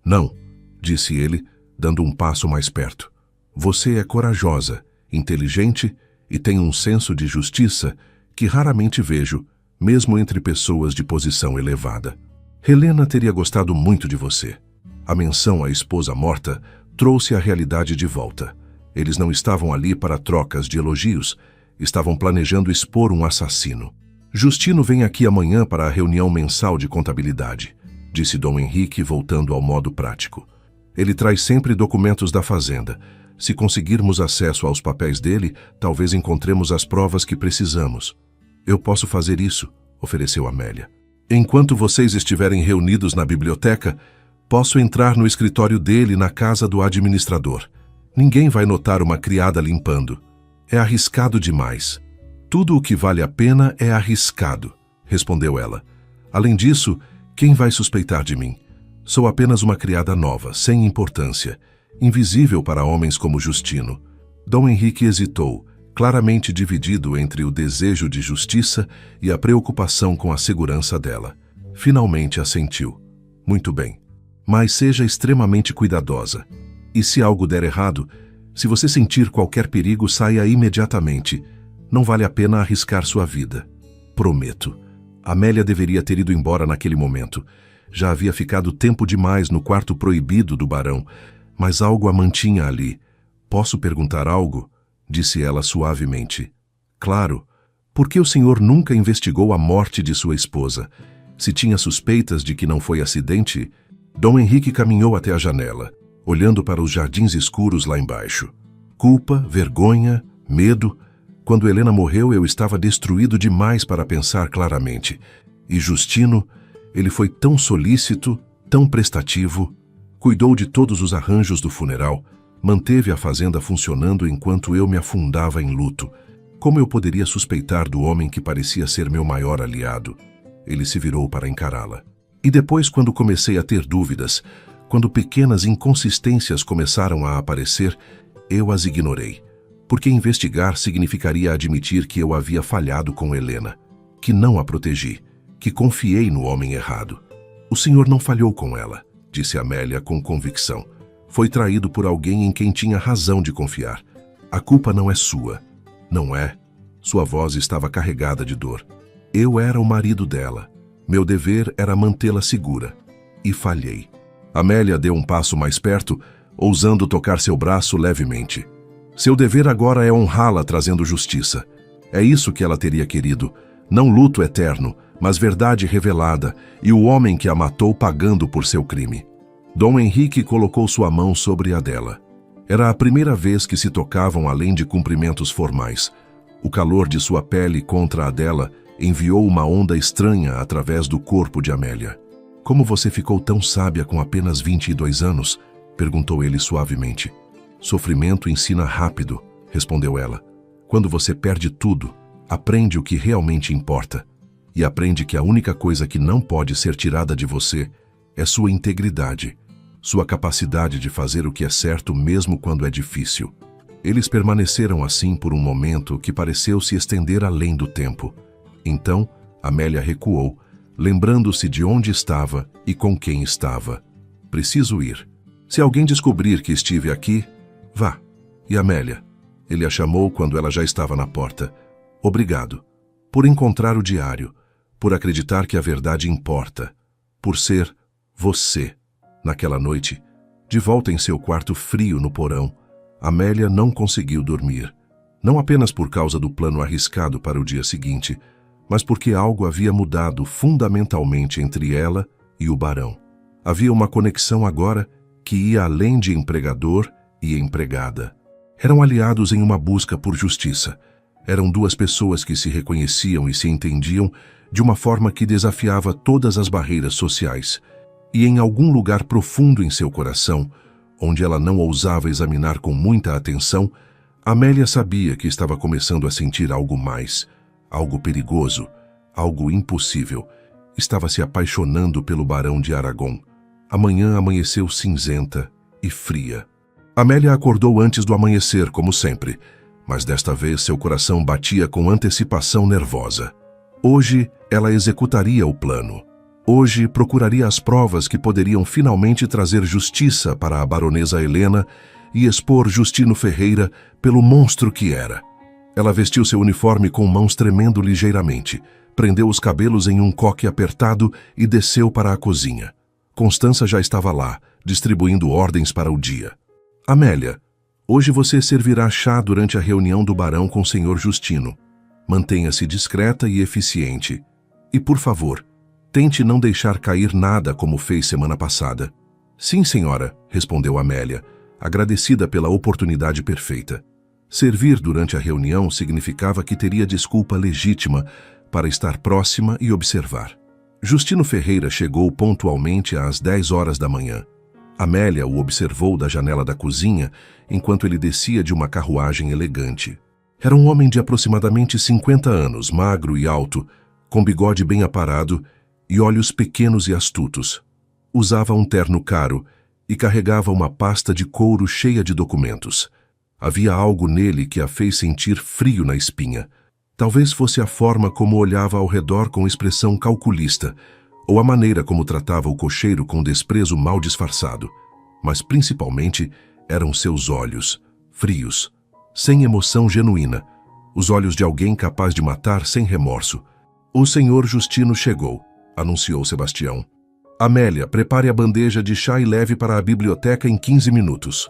Não, disse ele, dando um passo mais perto. Você é corajosa, inteligente e tem um senso de justiça que raramente vejo, mesmo entre pessoas de posição elevada. Helena teria gostado muito de você. A menção à esposa morta trouxe a realidade de volta. Eles não estavam ali para trocas de elogios, estavam planejando expor um assassino. Justino vem aqui amanhã para a reunião mensal de contabilidade, disse Dom Henrique, voltando ao modo prático. Ele traz sempre documentos da fazenda. Se conseguirmos acesso aos papéis dele, talvez encontremos as provas que precisamos. Eu posso fazer isso, ofereceu Amélia. Enquanto vocês estiverem reunidos na biblioteca, posso entrar no escritório dele na casa do administrador. Ninguém vai notar uma criada limpando. É arriscado demais. Tudo o que vale a pena é arriscado, respondeu ela. Além disso, quem vai suspeitar de mim? Sou apenas uma criada nova, sem importância, invisível para homens como Justino. Dom Henrique hesitou, claramente dividido entre o desejo de justiça e a preocupação com a segurança dela. Finalmente assentiu. Muito bem. Mas seja extremamente cuidadosa. E se algo der errado, se você sentir qualquer perigo, saia imediatamente. Não vale a pena arriscar sua vida. Prometo. Amélia deveria ter ido embora naquele momento. Já havia ficado tempo demais no quarto proibido do barão, mas algo a mantinha ali. Posso perguntar algo? Disse ela suavemente. Claro. Por que o senhor nunca investigou a morte de sua esposa? Se tinha suspeitas de que não foi acidente... Dom Henrique caminhou até a janela, olhando para os jardins escuros lá embaixo. Culpa, vergonha, medo... Quando Helena morreu, eu estava destruído demais para pensar claramente. E Justino, ele foi tão solícito, tão prestativo, cuidou de todos os arranjos do funeral, manteve a fazenda funcionando enquanto eu me afundava em luto. Como eu poderia suspeitar do homem que parecia ser meu maior aliado? Ele se virou para encará-la. E depois, quando comecei a ter dúvidas, quando pequenas inconsistências começaram a aparecer, eu as ignorei. Porque investigar significaria admitir que eu havia falhado com Helena, que não a protegi, que confiei no homem errado. O senhor não falhou com ela, disse Amélia com convicção. Foi traído por alguém em quem tinha razão de confiar. A culpa não é sua. Não é? Sua voz estava carregada de dor. Eu era o marido dela. Meu dever era mantê-la segura. E falhei. Amélia deu um passo mais perto, ousando tocar seu braço levemente. Seu dever agora é honrá-la trazendo justiça. É isso que ela teria querido. Não luto eterno, mas verdade revelada, e o homem que a matou pagando por seu crime. Dom Henrique colocou sua mão sobre a dela. Era a primeira vez que se tocavam além de cumprimentos formais. O calor de sua pele contra a dela enviou uma onda estranha através do corpo de Amélia. Como você ficou tão sábia com apenas 22 anos? Perguntou ele suavemente. Sofrimento ensina rápido, respondeu ela. Quando você perde tudo, aprende o que realmente importa. E aprende que a única coisa que não pode ser tirada de você é sua integridade, sua capacidade de fazer o que é certo mesmo quando é difícil. Eles permaneceram assim por um momento que pareceu se estender além do tempo. Então, Amélia recuou, lembrando-se de onde estava e com quem estava. Preciso ir. Se alguém descobrir que estive aqui, vá. E Amélia? Ele a chamou quando ela já estava na porta. Obrigado. Por encontrar o diário. Por acreditar que a verdade importa. Por ser você. Naquela noite, de volta em seu quarto frio no porão, Amélia não conseguiu dormir. Não apenas por causa do plano arriscado para o dia seguinte, mas porque algo havia mudado fundamentalmente entre ela e o barão. Havia uma conexão agora que ia além de empregador e empregada. Eram aliados em uma busca por justiça. Eram duas pessoas que se reconheciam e se entendiam de uma forma que desafiava todas as barreiras sociais. E em algum lugar profundo em seu coração, onde ela não ousava examinar com muita atenção, Amélia sabia que estava começando a sentir algo mais, algo perigoso, algo impossível. Estava se apaixonando pelo barão de Aragon. A manhã amanheceu cinzenta e fria. Amélia acordou antes do amanhecer, como sempre, mas desta vez seu coração batia com antecipação nervosa. Hoje ela executaria o plano. Hoje procuraria as provas que poderiam finalmente trazer justiça para a baronesa Helena e expor Justino Ferreira pelo monstro que era. Ela vestiu seu uniforme com mãos tremendo ligeiramente, prendeu os cabelos em um coque apertado e desceu para a cozinha. Constança já estava lá, distribuindo ordens para o dia. Amélia, hoje você servirá chá durante a reunião do barão com o senhor Justino. Mantenha-se discreta e eficiente. E, por favor, tente não deixar cair nada como fez semana passada. Sim, senhora, respondeu Amélia, agradecida pela oportunidade perfeita. Servir durante a reunião significava que teria desculpa legítima para estar próxima e observar. Justino Ferreira chegou pontualmente às 10 horas da manhã. Amélia o observou da janela da cozinha enquanto ele descia de uma carruagem elegante. Era um homem de aproximadamente 50 anos, magro e alto, com bigode bem aparado e olhos pequenos e astutos. Usava um terno caro e carregava uma pasta de couro cheia de documentos. Havia algo nele que a fez sentir frio na espinha. Talvez fosse a forma como olhava ao redor com expressão calculista, ou a maneira como tratava o cocheiro com desprezo mal disfarçado. Mas principalmente eram seus olhos, frios, sem emoção genuína, os olhos de alguém capaz de matar sem remorso. O senhor Justino chegou, anunciou Sebastião. Amélia, prepare a bandeja de chá e leve para a biblioteca em 15 minutos.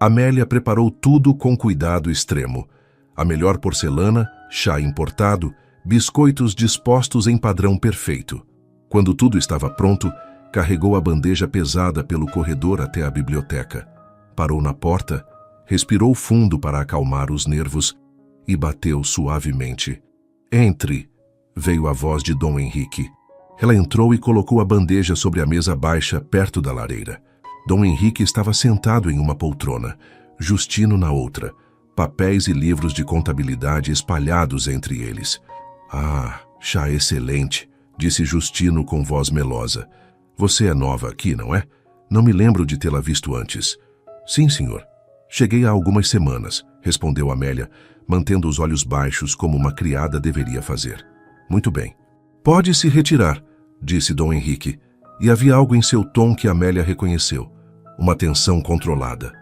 Amélia preparou tudo com cuidado extremo. A melhor porcelana, chá importado, biscoitos dispostos em padrão perfeito. Quando tudo estava pronto, carregou a bandeja pesada pelo corredor até a biblioteca. Parou na porta, respirou fundo para acalmar os nervos e bateu suavemente. Entre, veio a voz de Dom Henrique. Ela entrou e colocou a bandeja sobre a mesa baixa, perto da lareira. Dom Henrique estava sentado em uma poltrona, Justino na outra, papéis e livros de contabilidade espalhados entre eles. Ah, chá excelente, disse Justino com voz melosa. Você é nova aqui, não é? Não me lembro de tê-la visto antes. Sim, senhor. Cheguei há algumas semanas, respondeu Amélia, mantendo os olhos baixos como uma criada deveria fazer. Muito bem. Pode se retirar, disse Dom Henrique, e havia algo em seu tom que Amélia reconheceu. Uma tensão controlada.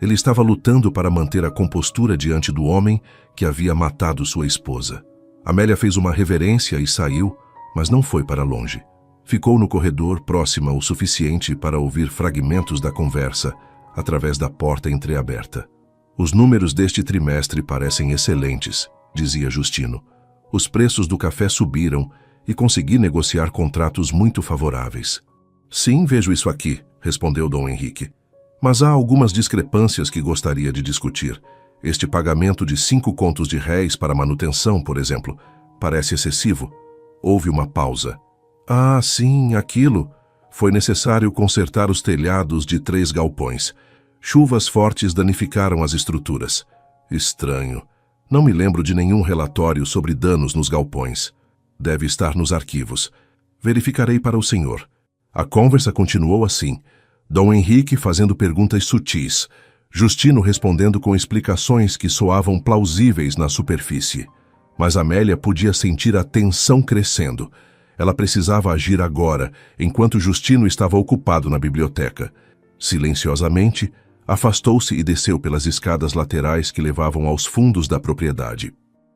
Ele estava lutando para manter a compostura diante do homem que havia matado sua esposa. Amélia fez uma reverência e saiu, mas não foi para longe. Ficou no corredor próxima o suficiente para ouvir fragmentos da conversa através da porta entreaberta. Os números deste trimestre parecem excelentes, dizia Justino. Os preços do café subiram e consegui negociar contratos muito favoráveis. Sim, vejo isso aqui, respondeu Dom Henrique. Mas há algumas discrepâncias que gostaria de discutir. Este pagamento de 5 contos de réis para manutenção, por exemplo, parece excessivo. Houve uma pausa. Ah, sim, aquilo. Foi necessário consertar os telhados de 3 galpões. Chuvas fortes danificaram as estruturas. Estranho. Não me lembro de nenhum relatório sobre danos nos galpões. Deve estar nos arquivos. Verificarei para o senhor. A conversa continuou assim. Dom Henrique fazendo perguntas sutis. Justino respondendo com explicações que soavam plausíveis na superfície. Mas Amélia podia sentir a tensão crescendo. Ela precisava agir agora, enquanto Justino estava ocupado na biblioteca. Silenciosamente, afastou-se e desceu pelas escadas laterais que levavam aos fundos da propriedade.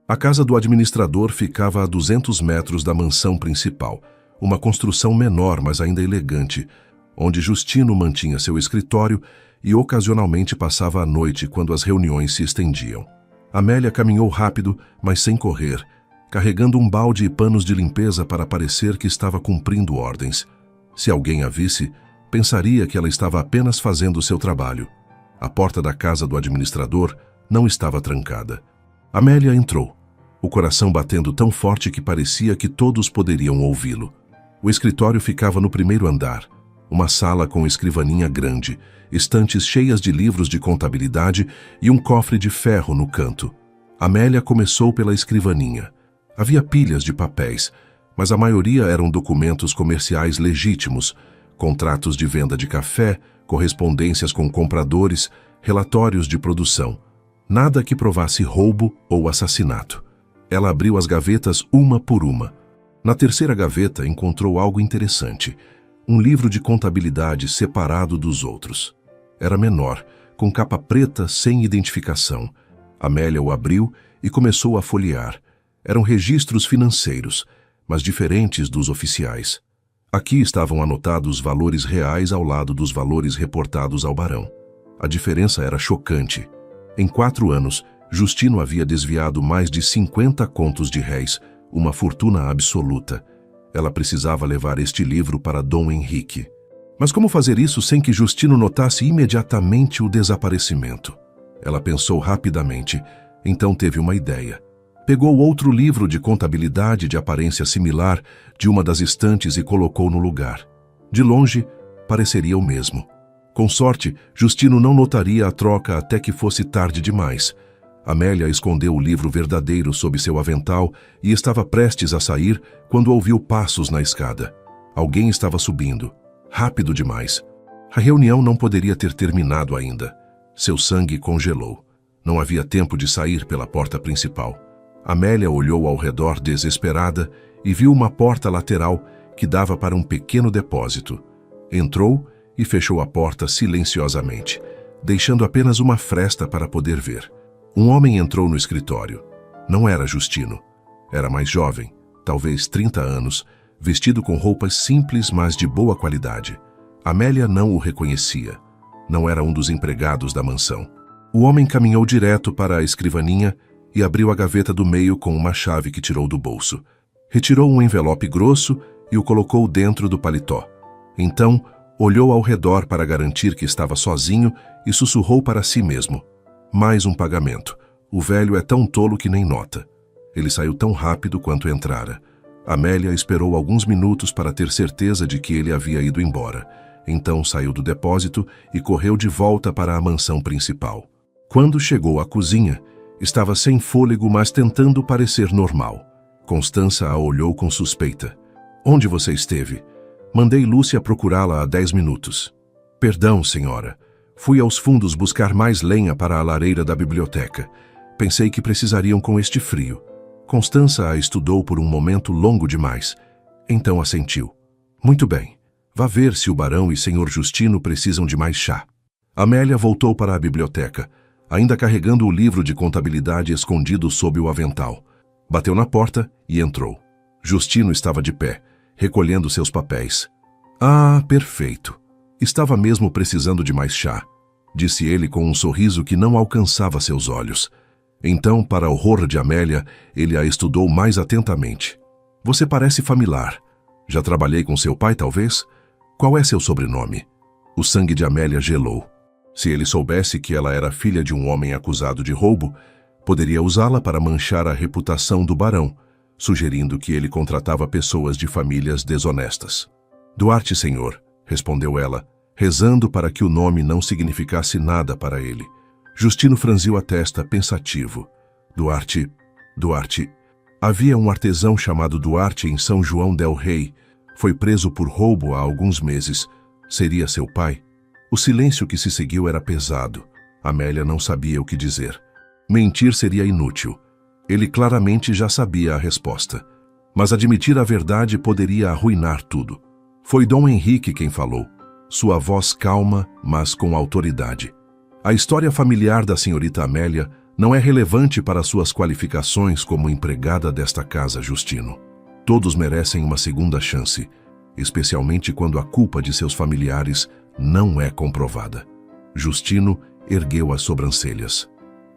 A casa do administrador ficava a 200 metros da mansão principal, uma construção menor, mas ainda elegante, onde Justino mantinha seu escritório e ocasionalmente passava a noite quando as reuniões se estendiam. Amélia caminhou rápido, mas sem correr, carregando um balde e panos de limpeza para parecer que estava cumprindo ordens. Se alguém a visse, pensaria que ela estava apenas fazendo seu trabalho. A porta da casa do administrador não estava trancada. Amélia entrou, o coração batendo tão forte que parecia que todos poderiam ouvi-lo. O escritório ficava no primeiro andar, uma sala com escrivaninha grande, estantes cheias de livros de contabilidade e um cofre de ferro no canto. Amélia começou pela escrivaninha. Havia pilhas de papéis, mas a maioria eram documentos comerciais legítimos, contratos de venda de café, correspondências com compradores, relatórios de produção. Nada que provasse roubo ou assassinato. Ela abriu as gavetas uma por uma. Na terceira gaveta encontrou algo interessante. Um livro de contabilidade separado dos outros. Era menor, com capa preta sem identificação. Amélia o abriu e começou a folhear. Eram registros financeiros, mas diferentes dos oficiais. Aqui estavam anotados valores reais ao lado dos valores reportados ao barão. A diferença era chocante. Em 4 anos, Justino havia desviado mais de 50 contos de réis, uma fortuna absoluta. Ela precisava levar este livro para Dom Henrique. Mas como fazer isso sem que Justino notasse imediatamente o desaparecimento? Ela pensou rapidamente, então teve uma ideia. Pegou outro livro de contabilidade de aparência similar de uma das estantes e colocou no lugar. De longe, pareceria o mesmo. Com sorte, Justino não notaria a troca até que fosse tarde demais. Amélia escondeu o livro verdadeiro sob seu avental e estava prestes a sair quando ouviu passos na escada. Alguém estava subindo. Rápido demais. A reunião não poderia ter terminado ainda. Seu sangue congelou. Não havia tempo de sair pela porta principal. Amélia olhou ao redor desesperada e viu uma porta lateral que dava para um pequeno depósito. Entrou e fechou a porta silenciosamente, deixando apenas uma fresta para poder ver. Um homem entrou no escritório. Não era Justino. Era mais jovem, talvez 30 anos, vestido com roupas simples, mas de boa qualidade. Amélia não o reconhecia. Não era um dos empregados da mansão. O homem caminhou direto para a escrivaninha e abriu a gaveta do meio com uma chave que tirou do bolso. Retirou um envelope grosso e o colocou dentro do paletó. Então, olhou ao redor para garantir que estava sozinho e sussurrou para si mesmo. Mais um pagamento. O velho é tão tolo que nem nota. Ele saiu tão rápido quanto entrara. Amélia esperou alguns minutos para ter certeza de que ele havia ido embora. Então saiu do depósito e correu de volta para a mansão principal. Quando chegou à cozinha, estava sem fôlego, mas tentando parecer normal. Constança a olhou com suspeita. Onde você esteve? Mandei Lúcia procurá-la há 10 minutos. Perdão, senhora. Fui aos fundos buscar mais lenha para a lareira da biblioteca. Pensei que precisariam com este frio. Constança a estudou por um momento longo demais. Então assentiu. Muito bem. Vá ver se o barão e senhor Justino precisam de mais chá. Amélia voltou para a biblioteca, ainda carregando o livro de contabilidade escondido sob o avental. Bateu na porta e entrou. Justino estava de pé, recolhendo seus papéis. Ah, perfeito. Estava mesmo precisando de mais chá, disse ele com um sorriso que não alcançava seus olhos. Então, para horror de Amélia, ele a estudou mais atentamente. Você parece familiar. Já trabalhei com seu pai, talvez? Qual é seu sobrenome? O sangue de Amélia gelou. Se ele soubesse que ela era filha de um homem acusado de roubo, poderia usá-la para manchar a reputação do barão, sugerindo que ele contratava pessoas de famílias desonestas. Duarte, senhor, respondeu ela, rezando para que o nome não significasse nada para ele. Justino franziu a testa, pensativo. Duarte. Havia um artesão chamado Duarte em São João del Rei. Foi preso por roubo há alguns meses. Seria seu pai? O silêncio que se seguiu era pesado. Amélia não sabia o que dizer. Mentir seria inútil. Ele claramente já sabia a resposta. Mas admitir a verdade poderia arruinar tudo. Foi Dom Henrique quem falou. sua voz calma, mas com autoridade. A história familiar da senhorita Amélia não é relevante para suas qualificações como empregada desta casa, Justino. Todos merecem uma segunda chance, especialmente quando a culpa de seus familiares não é comprovada. Justino ergueu as sobrancelhas.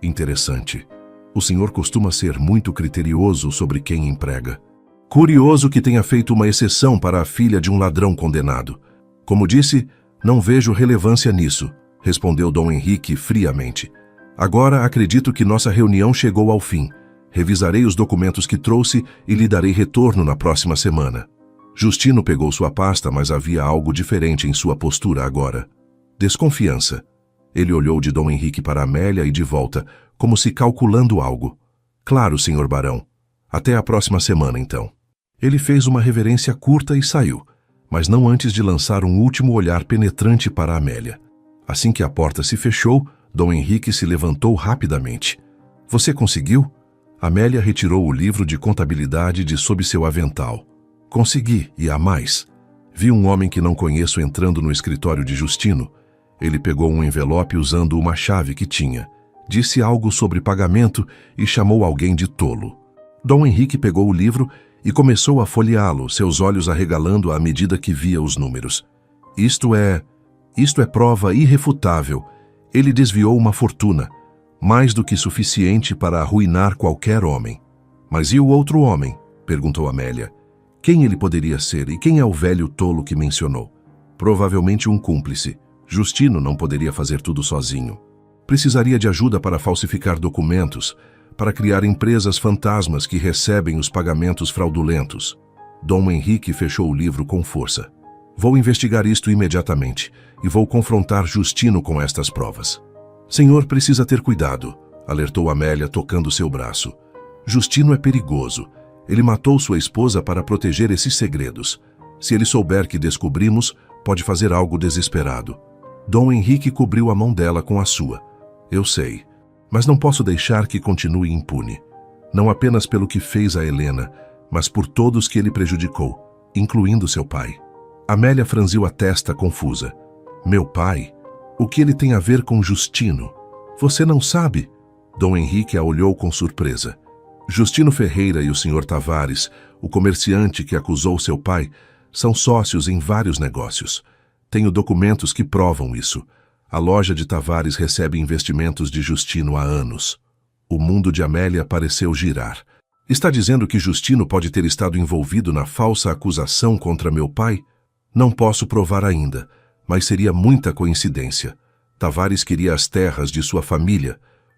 Interessante. O senhor costuma ser muito criterioso sobre quem emprega. Curioso que tenha feito uma exceção para a filha de um ladrão condenado. Como disse, não vejo relevância nisso, respondeu Dom Henrique friamente. Agora acredito que nossa reunião chegou ao fim. Revisarei os documentos que trouxe e lhe darei retorno na próxima semana. Justino pegou sua pasta, mas havia algo diferente em sua postura agora. Desconfiança. Ele olhou de Dom Henrique para Amélia e de volta, como se calculando algo. Claro, senhor barão. Até a próxima semana, então. Ele fez uma reverência curta e saiu, mas não antes de lançar um último olhar penetrante para Amélia. Assim que a porta se fechou, Dom Henrique se levantou rapidamente. Você conseguiu? Amélia retirou o livro de contabilidade de sob seu avental. Consegui, e há mais. Vi um homem que não conheço entrando no escritório de Justino. Ele pegou um envelope usando uma chave que tinha. Disse algo sobre pagamento e chamou alguém de tolo. Dom Henrique pegou o livro e começou a folheá-lo, seus olhos arregalando à medida que via os números. Isto é prova irrefutável. Ele desviou uma fortuna, mais do que suficiente para arruinar qualquer homem. Mas e o outro homem? Perguntou Amélia. Quem ele poderia ser e quem é o velho tolo que mencionou? Provavelmente um cúmplice. Justino não poderia fazer tudo sozinho. Precisaria de ajuda para falsificar documentos, para criar empresas fantasmas que recebem os pagamentos fraudulentos. Dom Henrique fechou o livro com força. Vou investigar isto imediatamente e vou confrontar Justino com estas provas. Senhor precisa ter cuidado, alertou Amélia tocando seu braço. Justino é perigoso. Ele matou sua esposa para proteger esses segredos. Se ele souber que descobrimos, pode fazer algo desesperado. Dom Henrique cobriu a mão dela com a sua. Eu sei, mas não posso deixar que continue impune. Não apenas pelo que fez a Helena, mas por todos que ele prejudicou, incluindo seu pai. Amélia franziu a testa confusa. Meu pai? O que ele tem a ver com Justino? Você não sabe? Dom Henrique a olhou com surpresa. Justino Ferreira e o Sr. Tavares, o comerciante que acusou seu pai, são sócios em vários negócios. Tenho documentos que provam isso. A loja de Tavares recebe investimentos de Justino há anos. O mundo de Amélia pareceu girar. Está dizendo que Justino pode ter estado envolvido na falsa acusação contra meu pai? Não posso provar ainda, mas seria muita coincidência. Tavares queria as terras de sua família.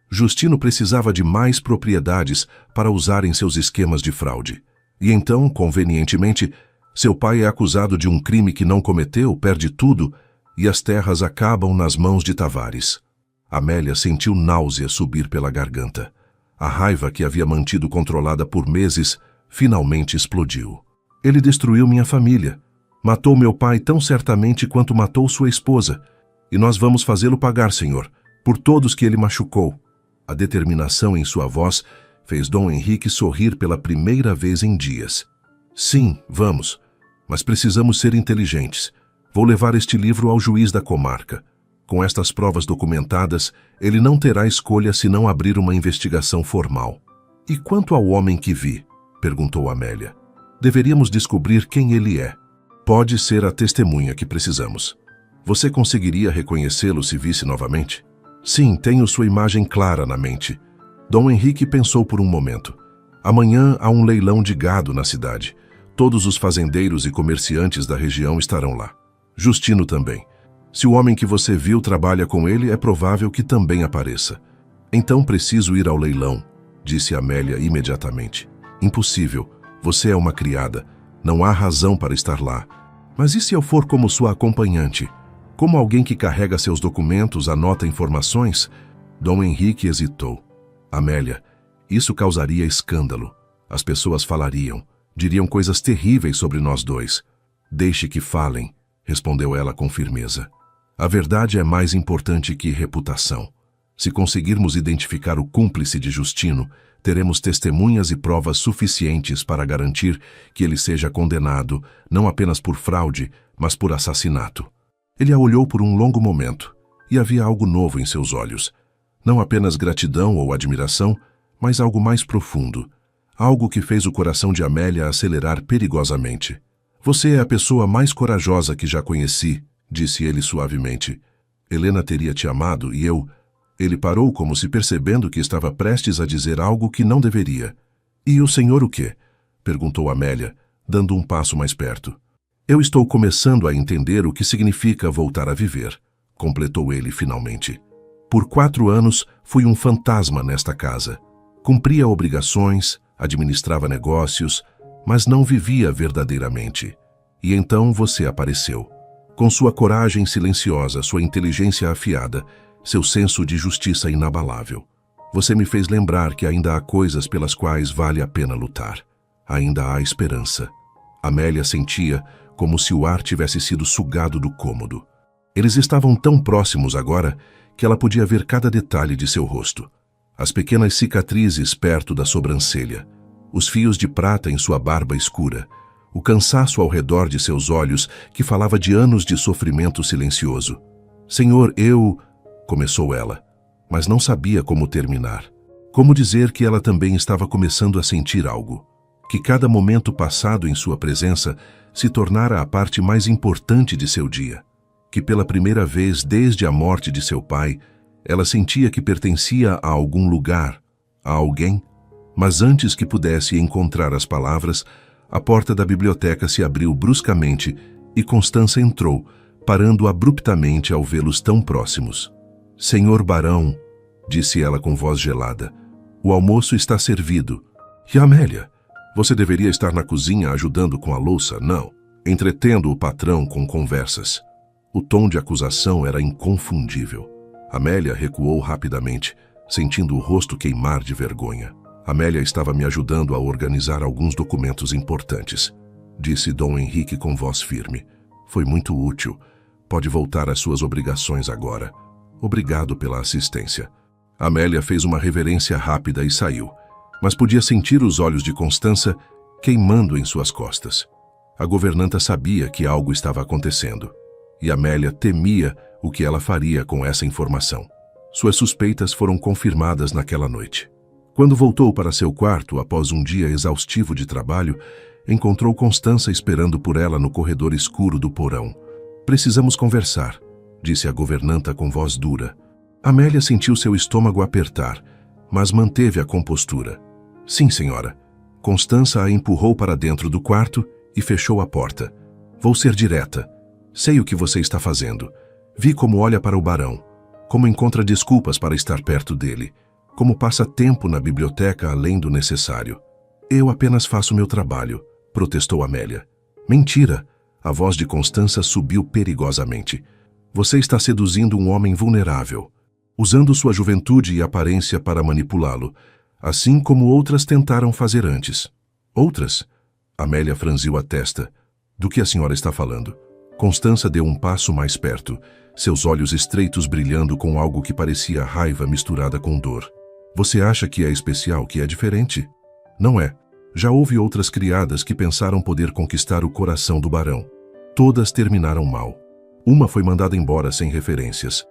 Justino precisava de mais propriedades para usar em seus esquemas de fraude. E então, convenientemente, seu pai é acusado de um crime que não cometeu, perde tudo, e as terras acabam nas mãos de Tavares. Amélia sentiu náusea subir pela garganta. A raiva que havia mantido controlada por meses finalmente explodiu. Ele destruiu minha família. Matou meu pai tão certamente quanto matou sua esposa. E nós vamos fazê-lo pagar, senhor, por todos que ele machucou. A determinação em sua voz fez Dom Henrique sorrir pela primeira vez em dias. Sim, vamos, mas precisamos ser inteligentes. Vou levar este livro ao juiz da comarca. Com estas provas documentadas, ele não terá escolha senão abrir uma investigação formal. E quanto ao homem que vi? Perguntou Amélia. Deveríamos descobrir quem ele é. Pode ser a testemunha que precisamos. Você conseguiria reconhecê-lo se visse novamente? Sim, tenho sua imagem clara na mente. Dom Henrique pensou por um momento. Amanhã há um leilão de gado na cidade. Todos os fazendeiros e comerciantes da região estarão lá. Justino também. Se o homem que você viu trabalha com ele, é provável que também apareça. Então preciso ir ao leilão, disse Amélia imediatamente. Impossível. Você é uma criada. Não há razão para estar lá. Mas e se eu for como sua acompanhante? Como alguém que carrega seus documentos, anota informações? Dom Henrique hesitou. Amélia, isso causaria escândalo. As pessoas falariam, diriam coisas terríveis sobre nós dois. Deixe que falem, respondeu ela com firmeza. A verdade é mais importante que reputação. Se conseguirmos identificar o cúmplice de Justino, teremos testemunhas e provas suficientes para garantir que ele seja condenado, não apenas por fraude, mas por assassinato. Ele a olhou por um longo momento, e havia algo novo em seus olhos. Não apenas gratidão ou admiração, mas algo mais profundo. Algo que fez o coração de Amélia acelerar perigosamente. Você é a pessoa mais corajosa que já conheci, disse ele suavemente. Helena teria te amado e eu... Ele parou como se percebendo que estava prestes a dizer algo que não deveria. E o senhor o quê? Perguntou Amélia, dando um passo mais perto. Eu estou começando a entender o que significa voltar a viver, completou ele finalmente. Por 4 anos fui um fantasma nesta casa. Cumpria obrigações, administrava negócios, mas não vivia verdadeiramente. E então você apareceu. Com sua coragem silenciosa, sua inteligência afiada, seu senso de justiça inabalável. Você me fez lembrar que ainda há coisas pelas quais vale a pena lutar. Ainda há esperança. Amélia sentia como se o ar tivesse sido sugado do cômodo. Eles estavam tão próximos agora que ela podia ver cada detalhe de seu rosto. As pequenas cicatrizes perto da sobrancelha, os fios de prata em sua barba escura, o cansaço ao redor de seus olhos que falava de anos de sofrimento silencioso. Senhor, eu... começou ela, mas não sabia como terminar. Como dizer que ela também estava começando a sentir algo, que cada momento passado em sua presença se tornara a parte mais importante de seu dia, que pela primeira vez desde a morte de seu pai, ela sentia que pertencia a algum lugar, a alguém, mas antes que pudesse encontrar as palavras, a porta da biblioteca se abriu bruscamente e Constança entrou, parando abruptamente ao vê-los tão próximos. Senhor Barão, disse ela com voz gelada, o almoço está servido. E Amélia? Você deveria estar na cozinha ajudando com a louça, não, entretendo o patrão com conversas. O tom de acusação era inconfundível. Amélia recuou rapidamente, sentindo o rosto queimar de vergonha. Amélia estava me ajudando a organizar alguns documentos importantes, disse Dom Henrique com voz firme. Foi muito útil. Pode voltar às suas obrigações agora. Obrigado pela assistência. Amélia fez uma reverência rápida e saiu, mas podia sentir os olhos de Constança queimando em suas costas. A governanta sabia que algo estava acontecendo, e Amélia temia o que ela faria com essa informação. Suas suspeitas foram confirmadas naquela noite. Quando voltou para seu quarto após um dia exaustivo de trabalho, encontrou Constança esperando por ela no corredor escuro do porão. Precisamos conversar, disse a governanta com voz dura. Amélia sentiu seu estômago apertar, mas manteve a compostura. Sim, senhora. Constança a empurrou para dentro do quarto e fechou a porta. Vou ser direta. Sei o que você está fazendo. Vi como olha para o barão, como encontra desculpas para estar perto dele, como passa tempo na biblioteca além do necessário. Eu apenas faço meu trabalho, protestou Amélia. Mentira! A voz de Constança subiu perigosamente. Você está seduzindo um homem vulnerável, usando sua juventude e aparência para manipulá-lo, assim como outras tentaram fazer antes. Outras? Amélia franziu a testa. Do que a senhora está falando? Constança deu um passo mais perto, seus olhos estreitos brilhando com algo que parecia raiva misturada com dor. Você acha que é especial, que é diferente? Não é. Já houve outras criadas que pensaram poder conquistar o coração do barão. Todas terminaram mal. Uma foi mandada embora sem referências.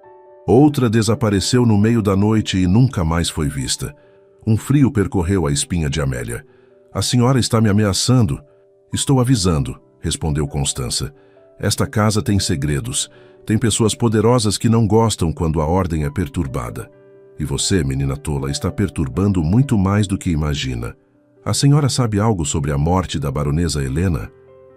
Outra desapareceu no meio da noite e nunca mais foi vista. Um frio percorreu a espinha de Amélia. A senhora está me ameaçando? Estou avisando, respondeu Constança. Esta casa tem segredos. Tem pessoas poderosas que não gostam quando a ordem é perturbada. E você, menina tola, está perturbando muito mais do que imagina. A senhora sabe algo sobre a morte da baronesa Helena?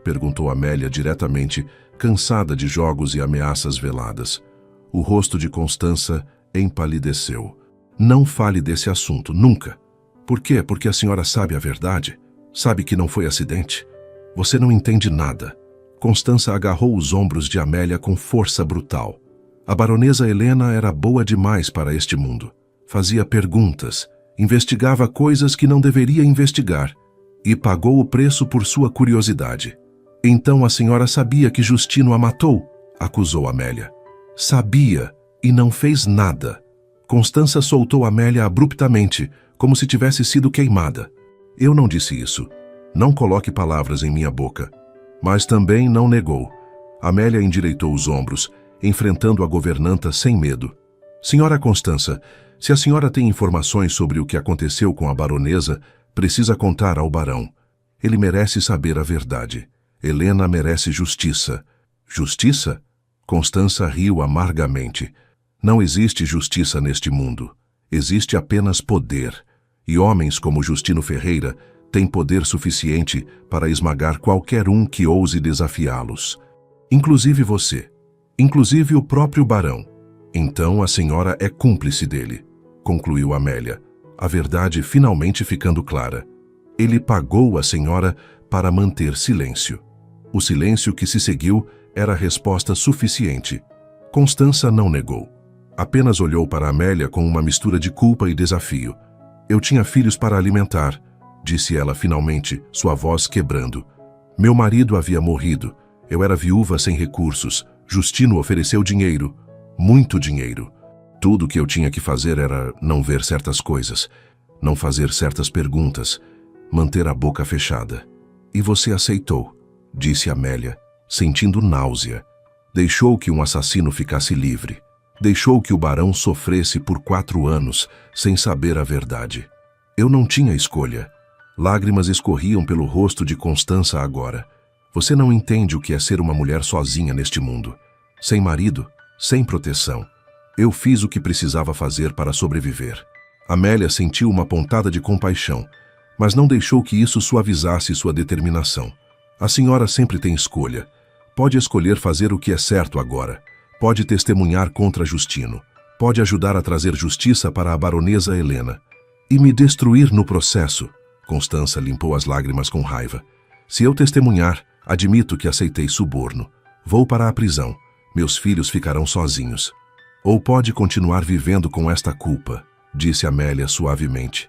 Perguntou Amélia diretamente, cansada de jogos e ameaças veladas. O rosto de Constança empalideceu. Não fale desse assunto, nunca. Por quê? Porque a senhora sabe a verdade? Sabe que não foi acidente? Você não entende nada. Constança agarrou os ombros de Amélia com força brutal. A baronesa Helena era boa demais para este mundo. Fazia perguntas, investigava coisas que não deveria investigar e pagou o preço por sua curiosidade. Então a senhora sabia que Justino a matou? Acusou Amélia. Sabia e não fez nada. Constança soltou Amélia abruptamente, como se tivesse sido queimada. Eu não disse isso. Não coloque palavras em minha boca. Mas também não negou. Amélia endireitou os ombros, enfrentando a governanta sem medo. Senhora Constança, se a senhora tem informações sobre o que aconteceu com a baronesa, precisa contar ao barão. Ele merece saber a verdade. Helena merece justiça. Justiça? Constança riu amargamente. Não existe justiça neste mundo. Existe apenas poder. E homens como Justino Ferreira têm poder suficiente para esmagar qualquer um que ouse desafiá-los. Inclusive você. Inclusive o próprio barão. Então a senhora é cúmplice dele, concluiu Amélia, a verdade finalmente ficando clara. Ele pagou a senhora para manter silêncio. O silêncio que se seguiu era resposta suficiente. Constança não negou. Apenas olhou para Amélia com uma mistura de culpa e desafio. Eu tinha filhos para alimentar, disse ela finalmente, sua voz quebrando. Meu marido havia morrido. Eu era viúva sem recursos. Justino ofereceu dinheiro. Muito dinheiro. Tudo o que eu tinha que fazer era não ver certas coisas, não fazer certas perguntas, manter a boca fechada. E você aceitou, disse Amélia, sentindo náusea. Deixou que um assassino ficasse livre. Deixou que o barão sofresse por 4 anos, sem saber a verdade. Eu não tinha escolha. Lágrimas escorriam pelo rosto de Constança agora. Você não entende o que é ser uma mulher sozinha neste mundo. Sem marido, sem proteção. Eu fiz o que precisava fazer para sobreviver. Amélia sentiu uma pontada de compaixão, mas não deixou que isso suavizasse sua determinação. A senhora sempre tem escolha. Pode escolher fazer o que é certo agora. Pode testemunhar contra Justino. Pode ajudar a trazer justiça para a baronesa Helena. E me destruir no processo. Constança limpou as lágrimas com raiva. Se eu testemunhar, admito que aceitei suborno. Vou para a prisão. Meus filhos ficarão sozinhos. Ou pode continuar vivendo com esta culpa, disse Amélia suavemente.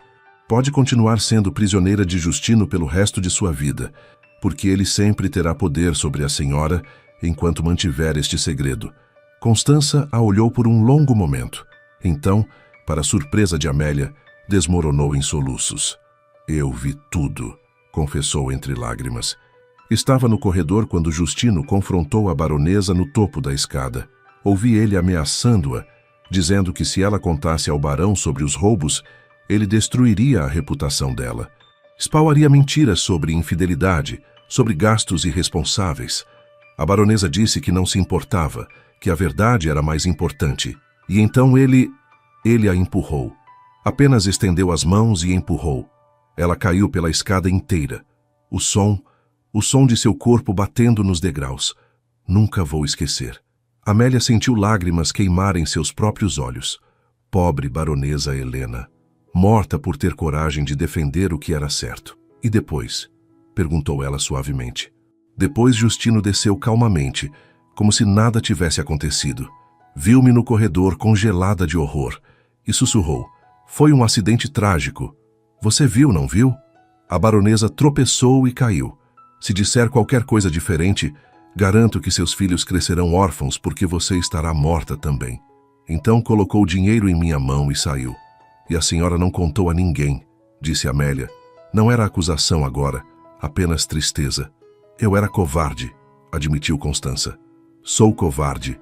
Pode continuar sendo prisioneira de Justino pelo resto de sua vida, porque ele sempre terá poder sobre a senhora enquanto mantiver este segredo. Constança a olhou por um longo momento. Então, para surpresa de Amélia, desmoronou em soluços. Eu vi tudo, confessou entre lágrimas. Estava no corredor quando Justino confrontou a baronesa no topo da escada. Ouvi ele ameaçando-a, dizendo que se ela contasse ao barão sobre os roubos, ele destruiria a reputação dela. Espalharia mentiras sobre infidelidade, sobre gastos irresponsáveis. A baronesa disse que não se importava, que a verdade era mais importante. E então ele a empurrou. Apenas estendeu as mãos e empurrou. Ela caiu pela escada inteira. O som de seu corpo batendo nos degraus. Nunca vou esquecer. Amélia sentiu lágrimas queimarem seus próprios olhos. Pobre baronesa Helena, morta por ter coragem de defender o que era certo. E depois? Perguntou ela suavemente. Depois Justino desceu calmamente, como se nada tivesse acontecido. Viu-me no corredor congelada de horror e sussurrou. Foi um acidente trágico. Você viu, não viu? A baronesa tropeçou e caiu. Se disser qualquer coisa diferente, garanto que seus filhos crescerão órfãos porque você estará morta também. Então colocou dinheiro em minha mão e saiu. E a senhora não contou a ninguém, disse Amélia. Não era acusação agora, apenas tristeza. Eu era covarde, admitiu Constança. Sou covarde.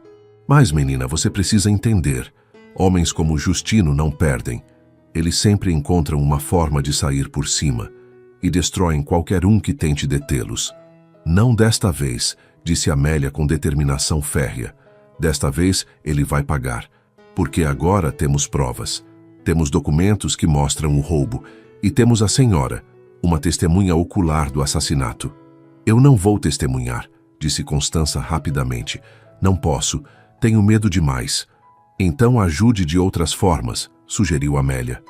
Mas, menina, você precisa entender. Homens como Justino não perdem. Eles sempre encontram uma forma de sair por cima e destroem qualquer um que tente detê-los. Não desta vez, disse Amélia com determinação férrea. Desta vez ele vai pagar, porque agora temos provas. Temos documentos que mostram o roubo e temos a senhora, uma testemunha ocular do assassinato. Eu não vou testemunhar, disse Constança rapidamente. Não posso, tenho medo demais. Então ajude de outras formas, sugeriu Amélia.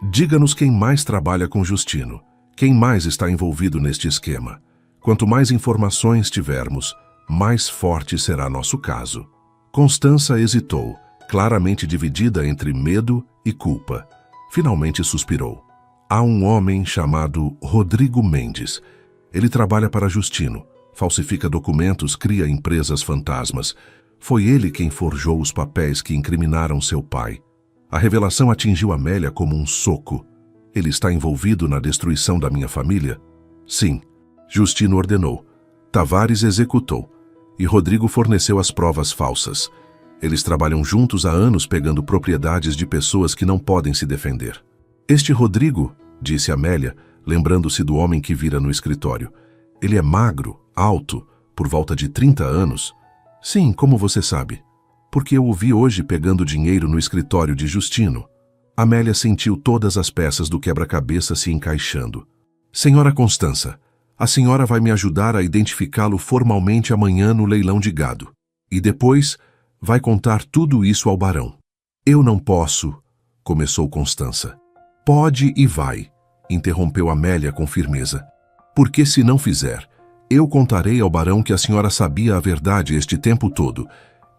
Diga-nos quem mais trabalha com Justino, quem mais está envolvido neste esquema. Quanto mais informações tivermos, mais forte será nosso caso. Constança hesitou, claramente dividida entre medo e culpa. Finalmente suspirou. Há um homem chamado Rodrigo Mendes. Ele trabalha para Justino, falsifica documentos, cria empresas fantasmas. Foi ele quem forjou os papéis que incriminaram seu pai. A revelação atingiu Amélia como um soco. Ele está envolvido na destruição da minha família? Sim. Justino ordenou. Tavares executou. e Rodrigo forneceu as provas falsas. Eles trabalham juntos há anos pegando propriedades de pessoas que não podem se defender. Este Rodrigo, disse Amélia, lembrando-se do homem que vira no escritório. Ele é magro, alto, por volta de 30 anos. Sim, como você sabe? Porque eu o vi hoje pegando dinheiro no escritório de Justino. Amélia sentiu todas as peças do quebra-cabeça se encaixando. Senhora Constança, a senhora vai me ajudar a identificá-lo formalmente amanhã no leilão de gado. E depois vai contar tudo isso ao barão. Eu não posso, começou Constança. Pode e vai, interrompeu Amélia com firmeza. Porque se não fizer, eu contarei ao barão que a senhora sabia a verdade este tempo todo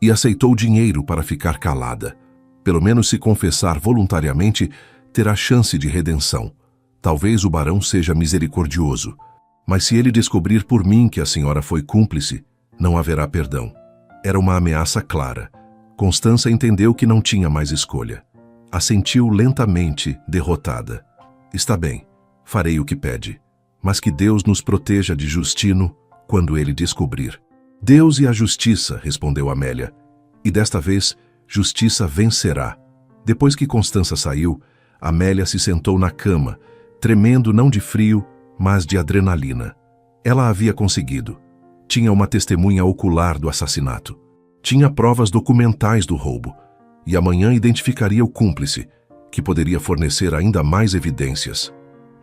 e aceitou dinheiro para ficar calada. Pelo menos se confessar voluntariamente, terá chance de redenção. Talvez o barão seja misericordioso. Mas se ele descobrir por mim que a senhora foi cúmplice, não haverá perdão. Era uma ameaça clara. Constança entendeu que não tinha mais escolha. Assentiu lentamente, derrotada. Está bem, farei o que pede. Mas que Deus nos proteja de Justino quando ele descobrir. Deus e a justiça, respondeu Amélia. E desta vez, justiça vencerá. Depois que Constança saiu, Amélia se sentou na cama, tremendo não de frio, mas de adrenalina. Ela havia conseguido. Tinha uma testemunha ocular do assassinato. Tinha provas documentais do roubo. E amanhã identificaria o cúmplice, que poderia fornecer ainda mais evidências.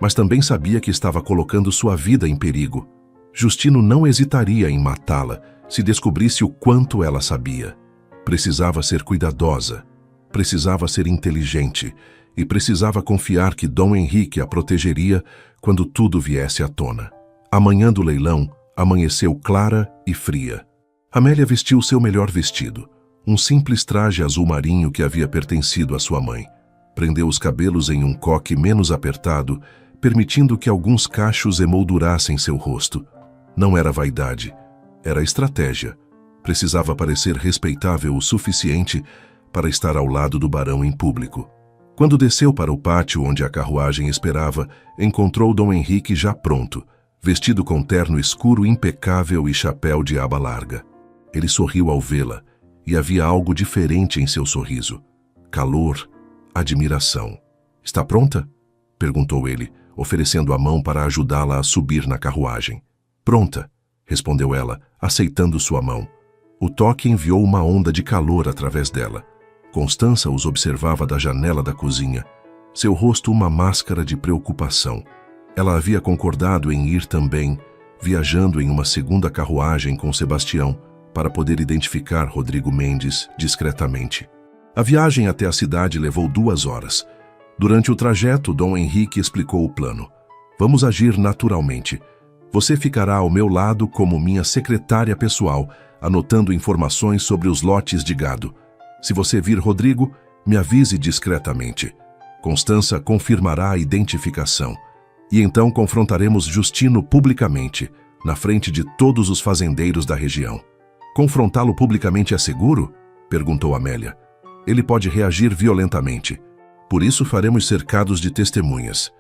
Mas também sabia que estava colocando sua vida em perigo. Justino não hesitaria em matá-la se descobrisse o quanto ela sabia. Precisava ser cuidadosa, precisava ser inteligente e precisava confiar que Dom Henrique a protegeria quando tudo viesse à tona. A manhã do leilão amanheceu clara e fria. Amélia vestiu seu melhor vestido, um simples traje azul marinho que havia pertencido à sua mãe. Prendeu os cabelos em um coque menos apertado, permitindo que alguns cachos emoldurassem seu rosto. Não era vaidade, era estratégia. Precisava parecer respeitável o suficiente para estar ao lado do barão em público. Quando desceu para o pátio onde a carruagem esperava, encontrou Dom Henrique já pronto, vestido com terno escuro impecável e chapéu de aba larga. Ele sorriu ao vê-la, e havia algo diferente em seu sorriso. Calor, admiração. Está pronta? Perguntou ele, oferecendo a mão para ajudá-la a subir na carruagem. Pronta, respondeu ela, aceitando sua mão. O toque enviou uma onda de calor através dela. Constança os observava da janela da cozinha, seu rosto uma máscara de preocupação. Ela havia concordado em ir também, viajando em uma segunda carruagem com Sebastião, para poder identificar Rodrigo Mendes discretamente. A viagem até a cidade levou 2 horas. Durante o trajeto, Dom Henrique explicou o plano. Vamos agir naturalmente. Você ficará ao meu lado como minha secretária pessoal, anotando informações sobre os lotes de gado. Se você vir Rodrigo, me avise discretamente. Constança confirmará a identificação. E então confrontaremos Justino publicamente, na frente de todos os fazendeiros da região. Confrontá-lo publicamente é seguro? Perguntou Amélia. Ele pode reagir violentamente. Por isso faremos cercados de testemunhas.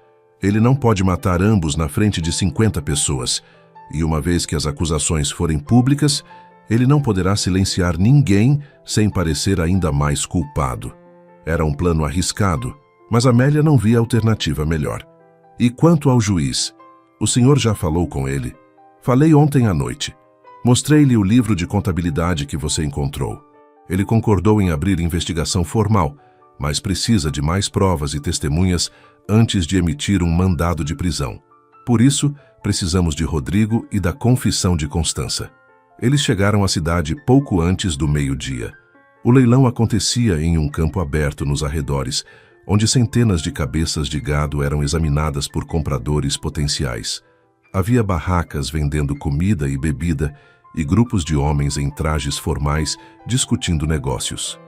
Ele não pode matar ambos na frente de 50 pessoas. E uma vez que as acusações forem públicas, ele não poderá silenciar ninguém sem parecer ainda mais culpado. Era um plano arriscado, mas Amélia não via alternativa melhor. E quanto ao juiz? O senhor já falou com ele? Falei ontem à noite. Mostrei-lhe o livro de contabilidade que você encontrou. Ele concordou em abrir investigação formal, mas precisa de mais provas e testemunhas antes de emitir um mandado de prisão. Por isso, precisamos de Rodrigo e da confissão de Constança. Eles chegaram à cidade pouco antes do meio-dia. O leilão acontecia em um campo aberto nos arredores, onde centenas de cabeças de gado eram examinadas por compradores potenciais. Havia barracas vendendo comida e bebida e grupos de homens em trajes formais discutindo negócios.